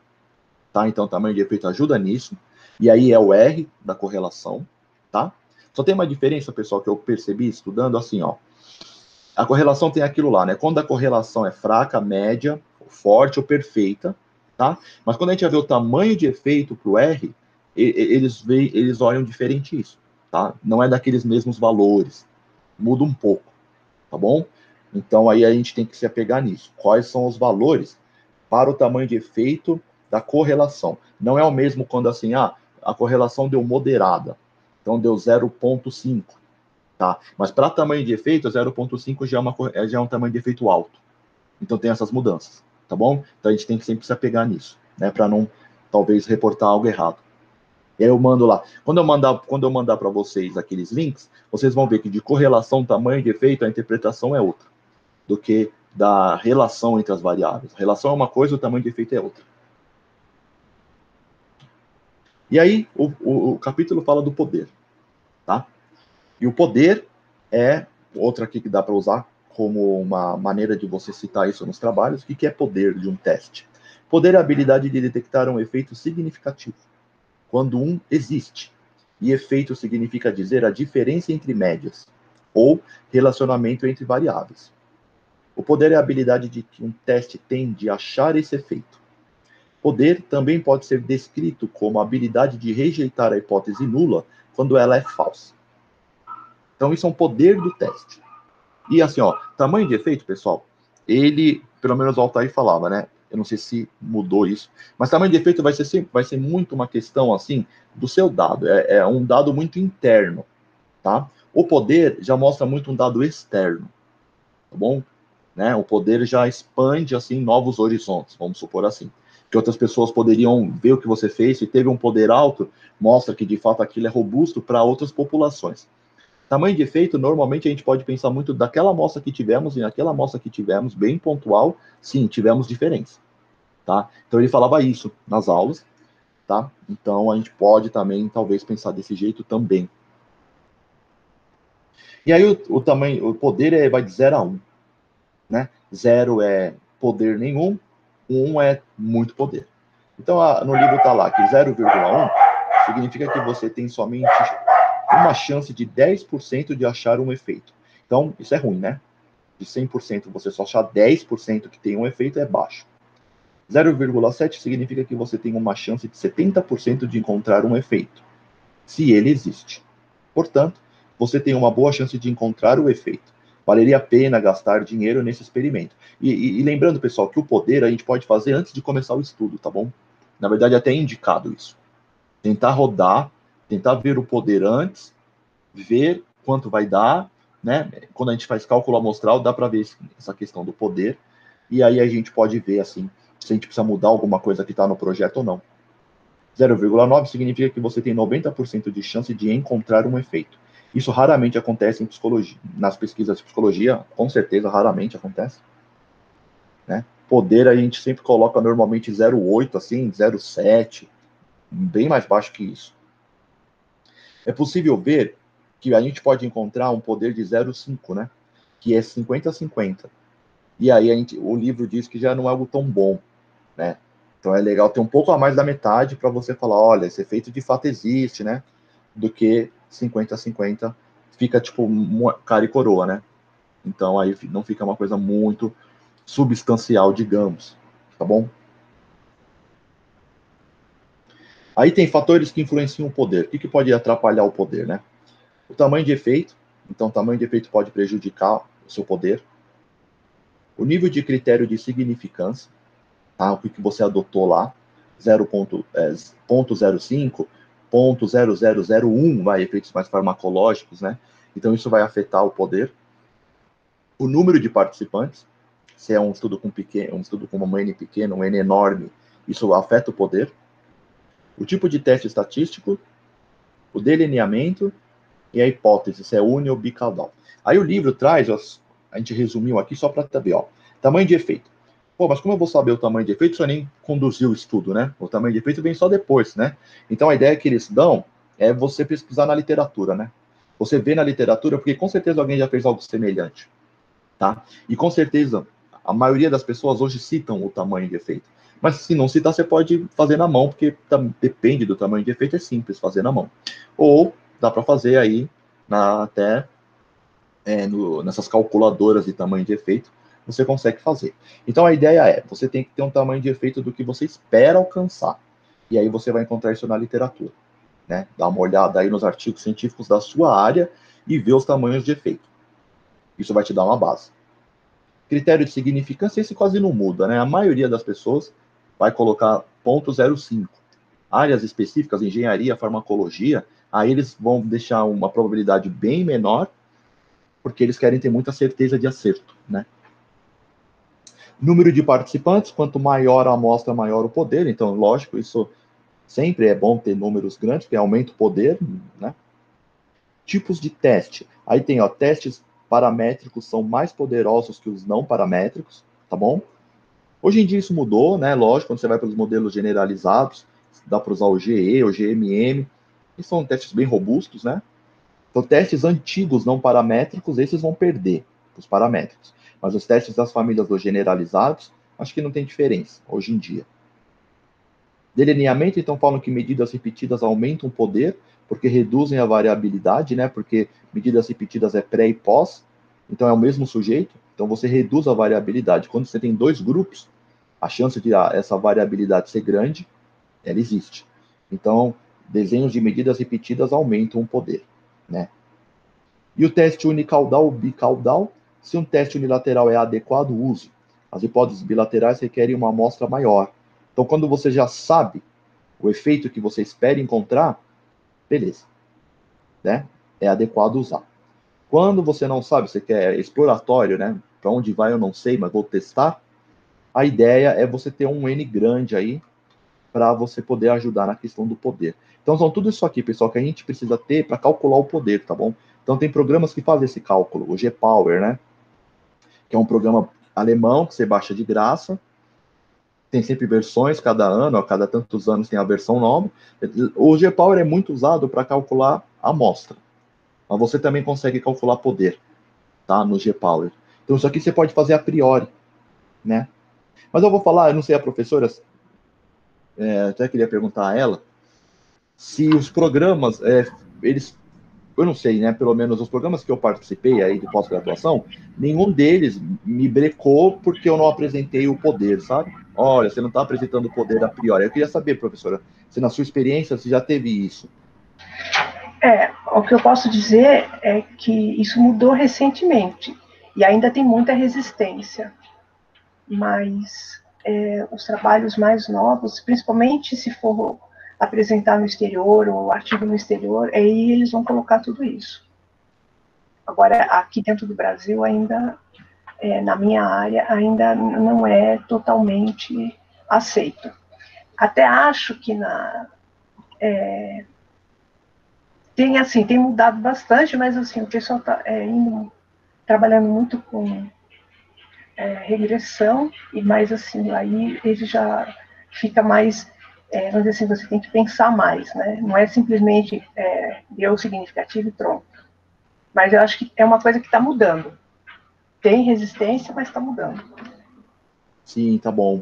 tá? Então, o tamanho de efeito ajuda nisso. E aí é o R da correlação, tá? Só tem uma diferença, pessoal, que eu percebi estudando, assim, ó. A correlação tem aquilo lá, né? Quando a correlação é fraca, média, forte ou perfeita, tá? Mas quando a gente vai ver o tamanho de efeito para o R, eles olham diferente isso, tá? Não é daqueles mesmos valores, muda um pouco, tá bom? Então aí a gente tem que se apegar nisso. Quais são os valores para o tamanho de efeito da correlação? Não é o mesmo quando assim, a correlação deu moderada, então deu 0,5. Tá? Mas para tamanho de efeito, 0,5 já é um tamanho de efeito alto. Então tem essas mudanças, tá bom? Então a gente tem que sempre se apegar nisso, né? Para não, talvez, reportar algo errado. E aí eu mando lá. Quando eu mandar para vocês aqueles links, vocês vão ver que de correlação, tamanho de efeito, a interpretação é outra do que da relação entre as variáveis. A relação é uma coisa, o tamanho de efeito é outra. E aí o capítulo fala do poder, tá? E o poder é outra aqui que dá para usar como uma maneira de você citar isso nos trabalhos. O que é poder de um teste? Poder é a habilidade de detectar um efeito significativo, quando um existe. E efeito significa dizer a diferença entre médias, ou relacionamento entre variáveis. O poder é a habilidade de que um teste tem de achar esse efeito. Poder também pode ser descrito como a habilidade de rejeitar a hipótese nula quando ela é falsa. Então, isso é um poder do teste. E assim, ó, tamanho de efeito, pessoal, ele, pelo menos o Altair falava, né? Eu não sei se mudou isso, mas tamanho de efeito vai ser muito uma questão, assim, do seu dado. É um dado muito interno, tá? O poder já mostra muito um dado externo, tá bom? Né? O poder já expande, assim, novos horizontes, vamos supor assim. Que outras pessoas poderiam ver o que você fez, se teve um poder alto, mostra que, de fato, aquilo é robusto para outras populações. Tamanho de efeito, normalmente a gente pode pensar muito daquela amostra que tivemos, e naquela amostra que tivemos, bem pontual, sim, tivemos diferença, tá? Então ele falava isso nas aulas, tá? Então a gente pode também, talvez, pensar desse jeito também. E aí o tamanho, o poder vai de 0 a 1, né? 0 é poder nenhum, 1 é muito poder. Então no livro tá lá que 0,1 significa que você tem somente uma chance de 10% de achar um efeito. Então, isso é ruim, né? de 100% você só achar 10% que tem um efeito, é baixo. 0,7 significa que você tem uma chance de 70% de encontrar um efeito, se ele existe. Portanto, você tem uma boa chance de encontrar o efeito. Valeria a pena gastar dinheiro nesse experimento. E lembrando, pessoal, que o poder a gente pode fazer antes de começar o estudo, tá bom? Na verdade, até é indicado isso. Tentar rodar, tentar ver o poder antes, ver quanto vai dar, né? Quando a gente faz cálculo amostral, dá para ver essa questão do poder, e aí a gente pode ver, assim, se a gente precisa mudar alguma coisa que está no projeto ou não. 0,9 significa que você tem 90% de chance de encontrar um efeito. Isso raramente acontece em psicologia, nas pesquisas de psicologia, com certeza, raramente acontece. Né? Poder a gente sempre coloca normalmente 0,8, assim, 0,7, bem mais baixo que isso. É possível ver que a gente pode encontrar um poder de 0,5, né? Que é 50-50. E aí o livro diz que já não é algo tão bom, né? Então é legal ter um pouco a mais da metade para você falar, olha, esse efeito de fato existe, né? Do que 50-50 fica tipo cara e coroa, né? Então aí não fica uma coisa muito substancial, digamos, tá bom? Aí tem fatores que influenciam o poder. O que pode atrapalhar o poder, né? O tamanho de efeito. Então, o tamanho de efeito pode prejudicar o seu poder. O nível de critério de significância, tá? O que você adotou lá, 0,05, 0,0001, vai, efeitos mais farmacológicos, né? Então, isso vai afetar o poder. O número de participantes, se é um estudo com uma N pequena, um N enorme, isso afeta o poder. O tipo de teste estatístico, o delineamento e a hipótese, se é uni ou bicaudal. Aí o livro traz, a gente resumiu aqui só para saber, ó, tamanho de efeito. Pô, mas como eu vou saber o tamanho de efeito se eu nem conduzi o estudo, né? O tamanho de efeito vem só depois, né? Então a ideia que eles dão é você pesquisar na literatura, né? Você vê na literatura, porque com certeza alguém já fez algo semelhante, tá? E com certeza a maioria das pessoas hoje citam o tamanho de efeito. Mas se não citar, você pode fazer na mão, porque depende do tamanho de efeito, é simples fazer na mão. Ou dá para fazer aí até nessas calculadoras de tamanho de efeito, você consegue fazer. Então a ideia é, você tem que ter um tamanho de efeito do que você espera alcançar. E aí você vai encontrar isso na literatura, né? Dá uma olhada aí nos artigos científicos da sua área e ver os tamanhos de efeito. Isso vai te dar uma base. Critério de significância, esse quase não muda, né? A maioria das pessoas vai colocar 0,05. Áreas específicas, engenharia, farmacologia, aí eles vão deixar uma probabilidade bem menor, porque eles querem ter muita certeza de acerto, né? Número de participantes, quanto maior a amostra, maior o poder. Então, lógico, isso sempre é bom ter números grandes, porque aumenta o poder, né? Tipos de teste. Aí tem, ó, testes paramétricos são mais poderosos que os não paramétricos, tá bom? Hoje em dia isso mudou, né? Lógico, quando você vai para os modelos generalizados, dá para usar o GE, o GMM, e são testes bem robustos, né? Então, testes antigos não paramétricos, esses vão perder os paramétricos. Mas os testes das famílias dos generalizados, acho que não tem diferença hoje em dia. Delineamento, então, falam que medidas repetidas aumentam o poder, porque reduzem a variabilidade, né? Porque medidas repetidas é pré e pós, então é o mesmo sujeito, então você reduz a variabilidade. Quando você tem dois grupos, a chance de essa variabilidade ser grande, ela existe. Então, desenhos de medidas repetidas aumentam o poder, né? E o teste unicaudal ou bicaudal, se um teste unilateral é adequado, use. As hipóteses bilaterais requerem uma amostra maior. Então, quando você já sabe o efeito que você espera encontrar, beleza, né? É adequado usar. Quando você não sabe, você quer exploratório, né? Para onde vai eu não sei, mas vou testar. A ideia é você ter um N grande aí para você poder ajudar na questão do poder. Então, são tudo isso aqui, pessoal, que a gente precisa ter para calcular o poder, tá bom? Então, tem programas que fazem esse cálculo, o G-Power, né? Que é um programa alemão que você baixa de graça. Tem sempre versões cada ano, a cada tantos anos tem a versão nova. O G-Power é muito usado para calcular a amostra. Mas você também consegue calcular poder, tá? No G-Power. Então, isso aqui você pode fazer a priori, né? Mas eu vou falar, eu não sei a professora, até queria perguntar a ela, se os programas, eles eu não sei, né? Pelo menos os programas que eu participei aí de pós-graduação, nenhum deles me brecou porque eu não apresentei o poder, sabe? Olha, você não está apresentando o poder a priori. Eu queria saber, professora, se na sua experiência você já teve isso. O que eu posso dizer é que isso mudou recentemente e ainda tem muita resistência, mas os trabalhos mais novos, principalmente se for apresentar no exterior ou artigo no exterior, aí eles vão colocar tudo isso. Agora, aqui dentro do Brasil, ainda, na minha área, ainda não é totalmente aceito. Até acho que tem mudado bastante, mas assim, o pessoal está trabalhando muito com regressão, e mais assim, aí ele já fica mais, vamos dizer assim, você tem que pensar mais, né? Não é simplesmente deu significativo e pronto. Mas eu acho que é uma coisa que está mudando. Tem resistência, mas está mudando. Sim, tá bom.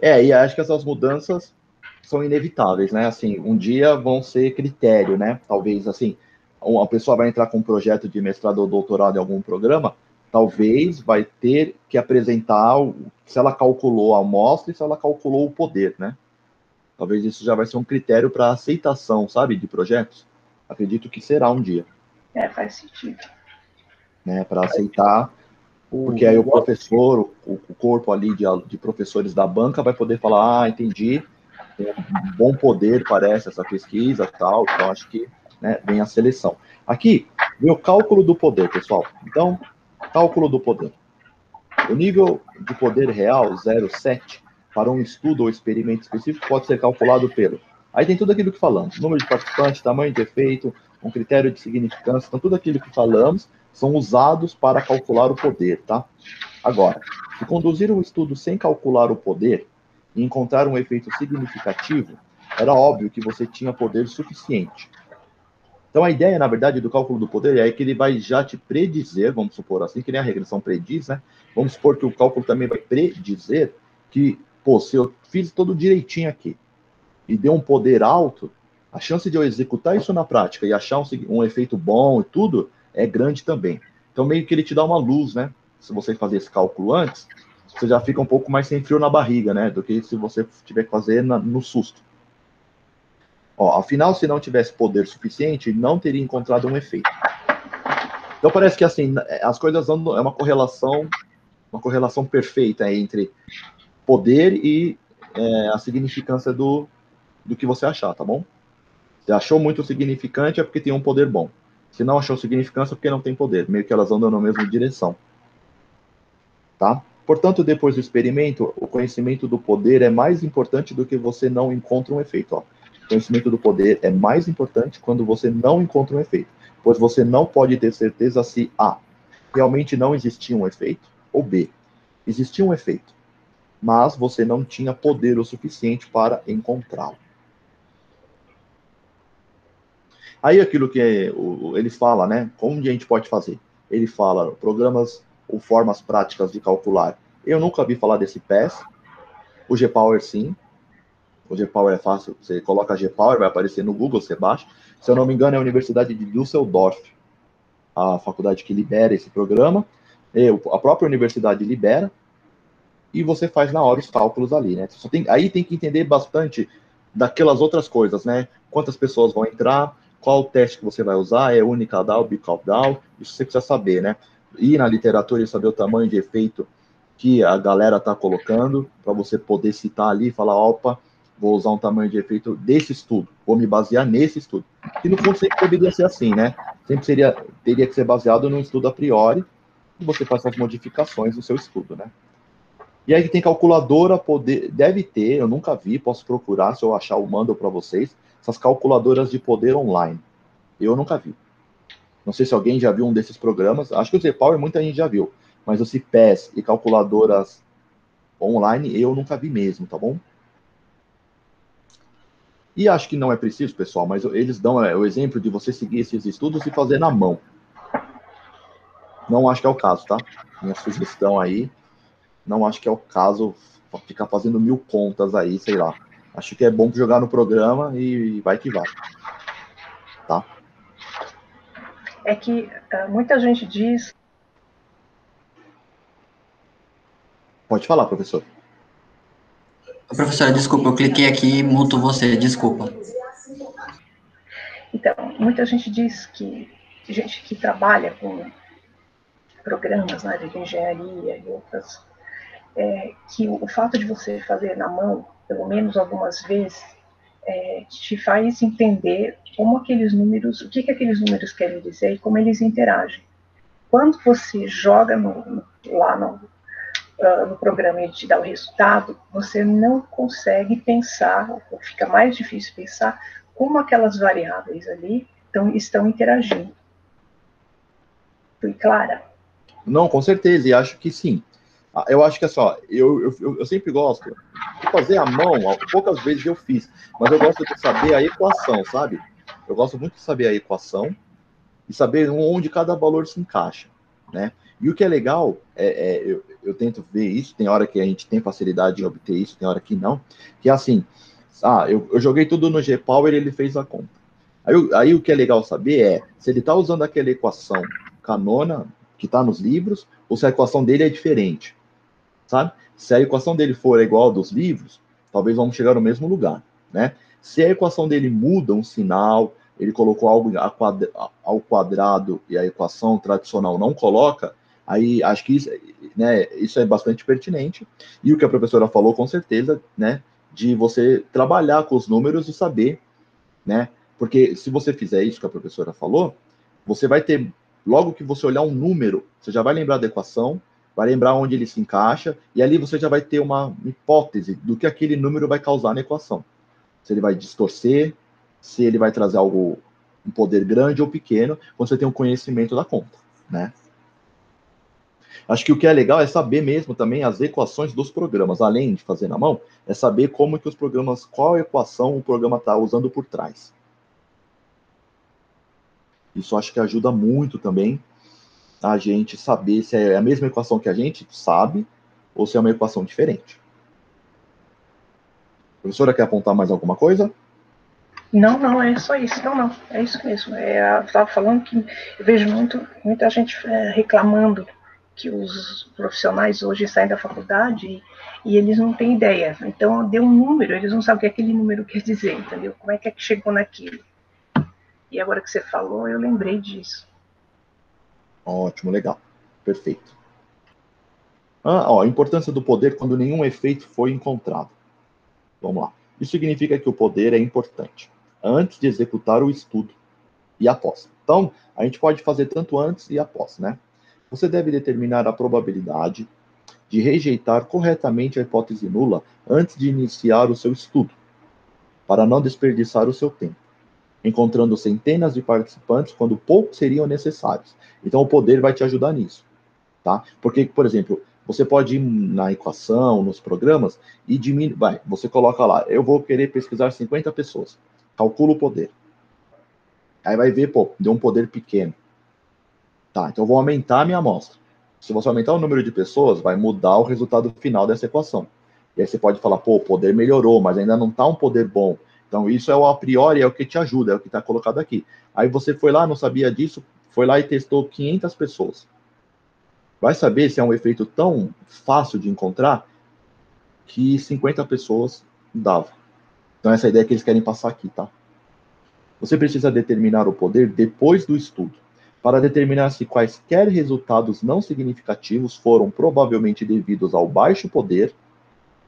E acho que essas mudanças são inevitáveis, né? Assim, um dia vão ser critério, né? Talvez, assim, uma pessoa vai entrar com um projeto de mestrado ou doutorado em algum programa, talvez vai ter que apresentar se ela calculou a amostra e se ela calculou o poder, né? Talvez isso já vai ser um critério para aceitação, sabe, de projetos. Acredito que será um dia. Faz sentido. Né, para aceitar, porque aí o professor, o corpo ali de professores da banca vai poder falar, entendi, tem um bom poder, parece, essa pesquisa, tal, então acho que, né, vem a seleção. Aqui, vem o cálculo do poder, pessoal. Então, cálculo do poder. O nível de poder real, 0,7, para um estudo ou experimento específico, pode ser calculado pelo... Aí tem tudo aquilo que falamos, número de participantes, tamanho de efeito, um critério de significância, então tudo aquilo que falamos são usados para calcular o poder, tá? Agora, se conduzir um estudo sem calcular o poder e encontrar um efeito significativo, era óbvio que você tinha poder suficiente. Então, a ideia, na verdade, do cálculo do poder é que ele vai já te predizer, vamos supor assim, que nem a regressão prediz, né? Vamos supor que o cálculo também vai predizer que, pô, se eu fiz tudo direitinho aqui e deu um poder alto, a chance de eu executar isso na prática e achar um efeito bom e tudo é grande também. Então, meio que ele te dá uma luz, né? Se você fazer esse cálculo antes, você já fica um pouco mais sem frio na barriga, né? Do que se você tiver que fazer no susto. Afinal, se não tivesse poder suficiente, não teria encontrado um efeito. Então, parece que assim, as coisas andam, é uma correlação perfeita entre poder e a significância do que você achar, tá bom? Se achou muito significante é porque tem um poder bom. Se não achou significância é porque não tem poder. Meio que elas andam na mesma direção. Tá? Portanto, depois do experimento, o conhecimento do poder é mais importante do que você não encontra um efeito. O conhecimento do poder é mais importante quando você não encontra um efeito, pois você não pode ter certeza se A, realmente não existia um efeito, ou B, existia um efeito, mas você não tinha poder o suficiente para encontrá-lo. Aí aquilo que ele fala, né? Como a gente pode fazer? Ele fala programas ou formas práticas de calcular. Eu nunca vi falar desse PES. O GPower, sim. O GPower é fácil. Você coloca GPower, vai aparecer no Google, você baixa. Se eu não me engano, é a Universidade de Düsseldorf, a faculdade que libera esse programa. A própria universidade libera. E você faz na hora os cálculos ali, né? Aí tem que entender bastante daquelas outras coisas, né? Quantas pessoas vão entrar, qual o teste que você vai usar, é unicausal, bicausal, isso você precisa saber, né? Ir na literatura e saber o tamanho de efeito que a galera está colocando, para você poder citar ali e falar, opa, vou usar um tamanho de efeito desse estudo, vou me basear nesse estudo. E no fundo sempre deveria ser assim, né? Sempre teria que ser baseado num estudo a priori, e você faz as modificações no seu estudo, né? E aí tem calculadora, deve ter, eu nunca vi, posso procurar, se eu achar eu mando para vocês, essas calculadoras de poder online. Eu nunca vi. Não sei se alguém já viu um desses programas, acho que o ZPower muita gente já viu, mas o CPES e calculadoras online eu nunca vi mesmo, tá bom? E acho que não é preciso, pessoal, mas eles dão o exemplo de você seguir esses estudos e fazer na mão. Não acho que é o caso, tá? Minha sugestão aí, não acho que é o caso ficar fazendo 1000 contas aí, sei lá. Acho que é bom jogar no programa e vai que vai. Tá? é que muita gente diz... Pode falar, professor. Professora, desculpa, eu cliquei aqui e muto você, desculpa. Então, muita gente diz que gente que trabalha com programas na área de engenharia e outras, que o fato de você fazer na mão, pelo menos algumas vezes, te faz entender como aqueles números, o que aqueles números querem dizer e como eles interagem. Quando você joga lá no programa e ele te dá o resultado, você não consegue pensar, ou fica mais difícil pensar, como aquelas variáveis ali estão interagindo. Fui clara? Não, com certeza, e acho que sim. Eu acho que é só, eu sempre gosto de fazer à mão, poucas vezes eu fiz, mas eu gosto de saber a equação, sabe? Eu gosto muito de saber a equação e saber onde cada valor se encaixa, né? E o que é legal, eu tento ver isso, tem hora que a gente tem facilidade em obter isso, tem hora que não, que é assim, eu joguei tudo no GPower e ele fez a conta. Aí o que é legal saber é se ele está usando aquela equação canona que está nos livros, ou se a equação dele é diferente, sabe? Se a equação dele for igual a dos livros, talvez vamos chegar no mesmo lugar, né? Se a equação dele muda um sinal, ele colocou algo ao quadrado e a equação tradicional não coloca, aí acho que isso, né, isso é bastante pertinente. E o que a professora falou, com certeza, né, de você trabalhar com os números e saber, né? Porque se você fizer isso que a professora falou, você vai ter, logo que você olhar um número, você já vai lembrar da equação, vai lembrar onde ele se encaixa, e ali você já vai ter uma hipótese do que aquele número vai causar na equação. Se ele vai distorcer, se ele vai trazer algo, um poder grande ou pequeno, quando você tem um conhecimento da conta, né? Acho que o que é legal é saber mesmo também as equações dos programas, além de fazer na mão, é saber como que os programas, qual equação o programa está usando por trás. Isso acho que ajuda muito também a gente saber se é a mesma equação que a gente sabe ou se é uma equação diferente. A professora quer apontar mais alguma coisa? Não, é só isso. Não, é isso mesmo. Eu estava falando que eu vejo muita gente reclamando que os profissionais hoje saem da faculdade e eles não têm ideia. Então, deu um número, eles não sabem o que aquele número quer dizer, entendeu? Como é que chegou naquilo? E agora que você falou, eu lembrei disso. Ótimo, legal. Perfeito. A importância do poder quando nenhum efeito foi encontrado. Vamos lá. Isso significa que o poder é importante antes de executar o estudo e após. Então, a gente pode fazer tanto antes e após, né? Você deve determinar a probabilidade de rejeitar corretamente a hipótese nula antes de iniciar o seu estudo, para não desperdiçar o seu tempo, encontrando centenas de participantes quando poucos seriam necessários. Então, o poder vai te ajudar nisso, tá? Porque, por exemplo, você pode ir na equação, nos programas, e diminuir. Você coloca lá, eu vou querer pesquisar 50 pessoas. Calcula o poder. Aí vai ver, deu um poder pequeno. Tá, então eu vou aumentar a minha amostra. Se você aumentar o número de pessoas, vai mudar o resultado final dessa equação. E aí você pode falar, o poder melhorou, mas ainda não está um poder bom. Então isso é o a priori, é o que te ajuda, é o que está colocado aqui. Aí você foi lá, não sabia disso, foi lá e testou 500 pessoas. Vai saber se é um efeito tão fácil de encontrar que 50 pessoas dava. Então essa é a ideia que eles querem passar aqui, tá? Você precisa determinar o poder depois do estudo, para determinar se quaisquer resultados não significativos foram provavelmente devidos ao baixo poder,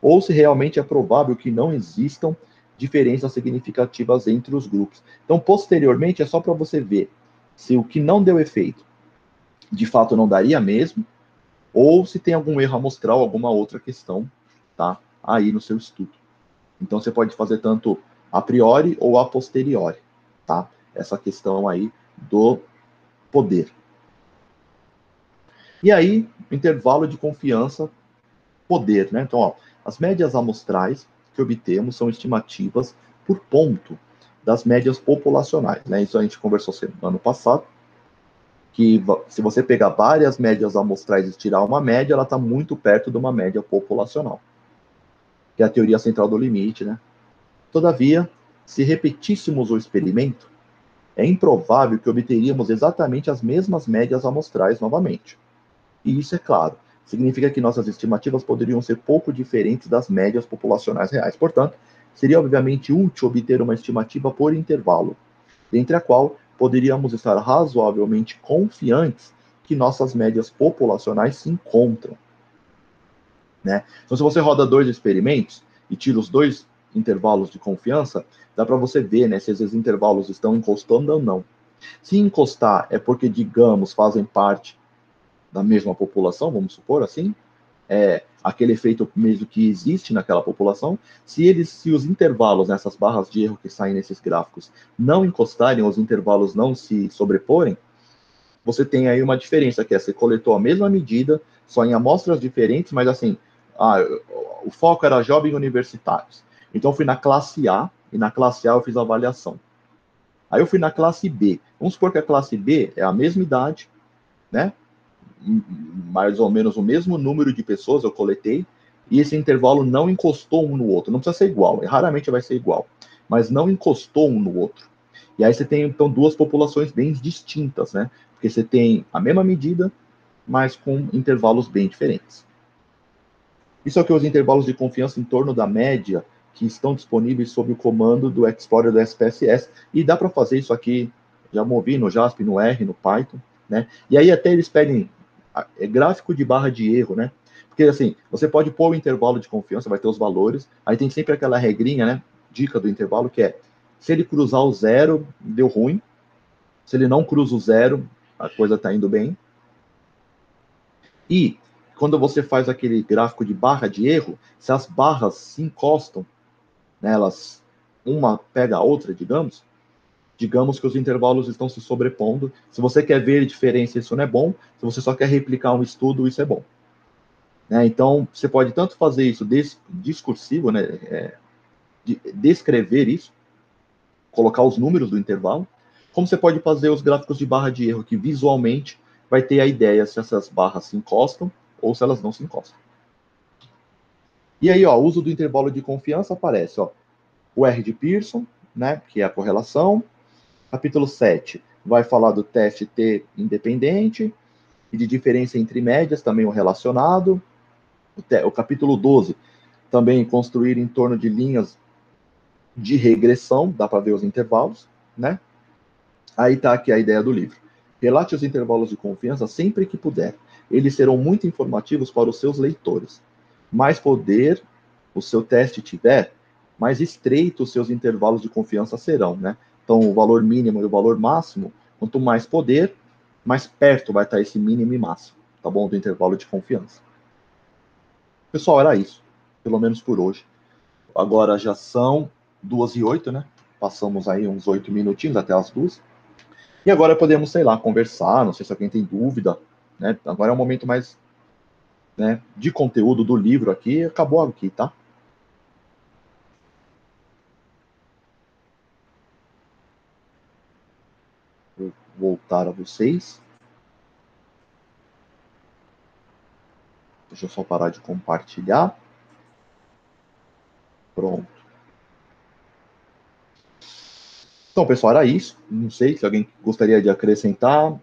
ou se realmente é provável que não existam diferenças significativas entre os grupos. Então, posteriormente, é só para você ver se o que não deu efeito, de fato não daria mesmo, ou se tem algum erro amostral, alguma outra questão, tá? Aí no seu estudo. Então, você pode fazer tanto a priori ou a posteriori, tá? Essa questão aí do poder. E aí, intervalo de confiança, poder, né? Então, as médias amostrais que obtemos são estimativas por ponto das médias populacionais, né? Isso a gente conversou ano passado, que se você pegar várias médias amostrais e tirar uma média, ela está muito perto de uma média populacional, que é a teoria central do limite, né? Todavia, se repetíssemos o experimento, é improvável que obteríamos exatamente as mesmas médias amostrais novamente. E isso, é claro, significa que nossas estimativas poderiam ser pouco diferentes das médias populacionais reais. Portanto, seria obviamente útil obter uma estimativa por intervalo, entre a qual poderíamos estar razoavelmente confiantes que nossas médias populacionais se encontram. Né? Então, se você roda 2 experimentos e tira os 2 intervalos de confiança, dá para você ver, né, se esses intervalos estão encostando ou não. Se encostar é porque, digamos, fazem parte da mesma população, vamos supor assim, aquele efeito mesmo que existe naquela população. Se os intervalos, nessas barras de erro que saem nesses gráficos, não encostarem, os intervalos não se sobreporem, você tem aí uma diferença, que é, você coletou a mesma medida, só em amostras diferentes, mas assim, o foco era jovens universitários. Então eu fui na classe A, e na classe A eu fiz a avaliação. Aí eu fui na classe B. Vamos supor que a classe B é a mesma idade, né? Mais ou menos o mesmo número de pessoas eu coletei, e esse intervalo não encostou um no outro. Não precisa ser igual, raramente vai ser igual, mas não encostou um no outro. E aí você tem, então, duas populações bem distintas, né? Porque você tem a mesma medida, mas com intervalos bem diferentes. Isso é o que os intervalos de confiança em torno da média que estão disponíveis sob o comando do Explorer do SPSS, e dá para fazer isso aqui, já movi no JASP, no R, no Python, né? E aí até eles pedem gráfico de barra de erro, né? Porque assim, você pode pôr o intervalo de confiança, vai ter os valores, aí tem sempre aquela regrinha, né? Dica do intervalo, que é, se ele cruzar o zero, deu ruim. Se ele não cruza o zero, a coisa está indo bem. E quando você faz aquele gráfico de barra de erro, se as barras se encostam, né, elas, uma pega a outra, digamos que os intervalos estão se sobrepondo. Se você quer ver diferença, isso não é bom. Se você só quer replicar um estudo, isso é bom. Né? Então, você pode tanto fazer isso discursivo, né, descrever isso, colocar os números do intervalo, como você pode fazer os gráficos de barra de erro, que visualmente vai ter a ideia se essas barras se encostam ou se elas não se encostam. E aí, ó, o uso do intervalo de confiança aparece, ó, o R de Pearson, né, que é a correlação. Capítulo 7 vai falar do teste T independente e de diferença entre médias, também o relacionado. O capítulo 12 também construir em torno de linhas de regressão, dá para ver os intervalos, né? Aí está aqui a ideia do livro. Relate os intervalos de confiança sempre que puder. Eles serão muito informativos para os seus leitores. Mais poder o seu teste tiver, mais estreitos os seus intervalos de confiança serão, né? Então, o valor mínimo e o valor máximo, quanto mais poder, mais perto vai estar esse mínimo e máximo, tá bom? Do intervalo de confiança. Pessoal, era isso. Pelo menos por hoje. Agora já são 2h08, né? Passamos aí uns 8 minutinhos até as 2. E agora podemos, sei lá, conversar, não sei se alguém tem dúvida, né? Agora é um momento mais, né, de conteúdo do livro aqui, acabou aqui, tá? Vou voltar a vocês. Deixa eu só parar de compartilhar. Pronto. Então, pessoal, era isso. Não sei se alguém gostaria de acrescentar.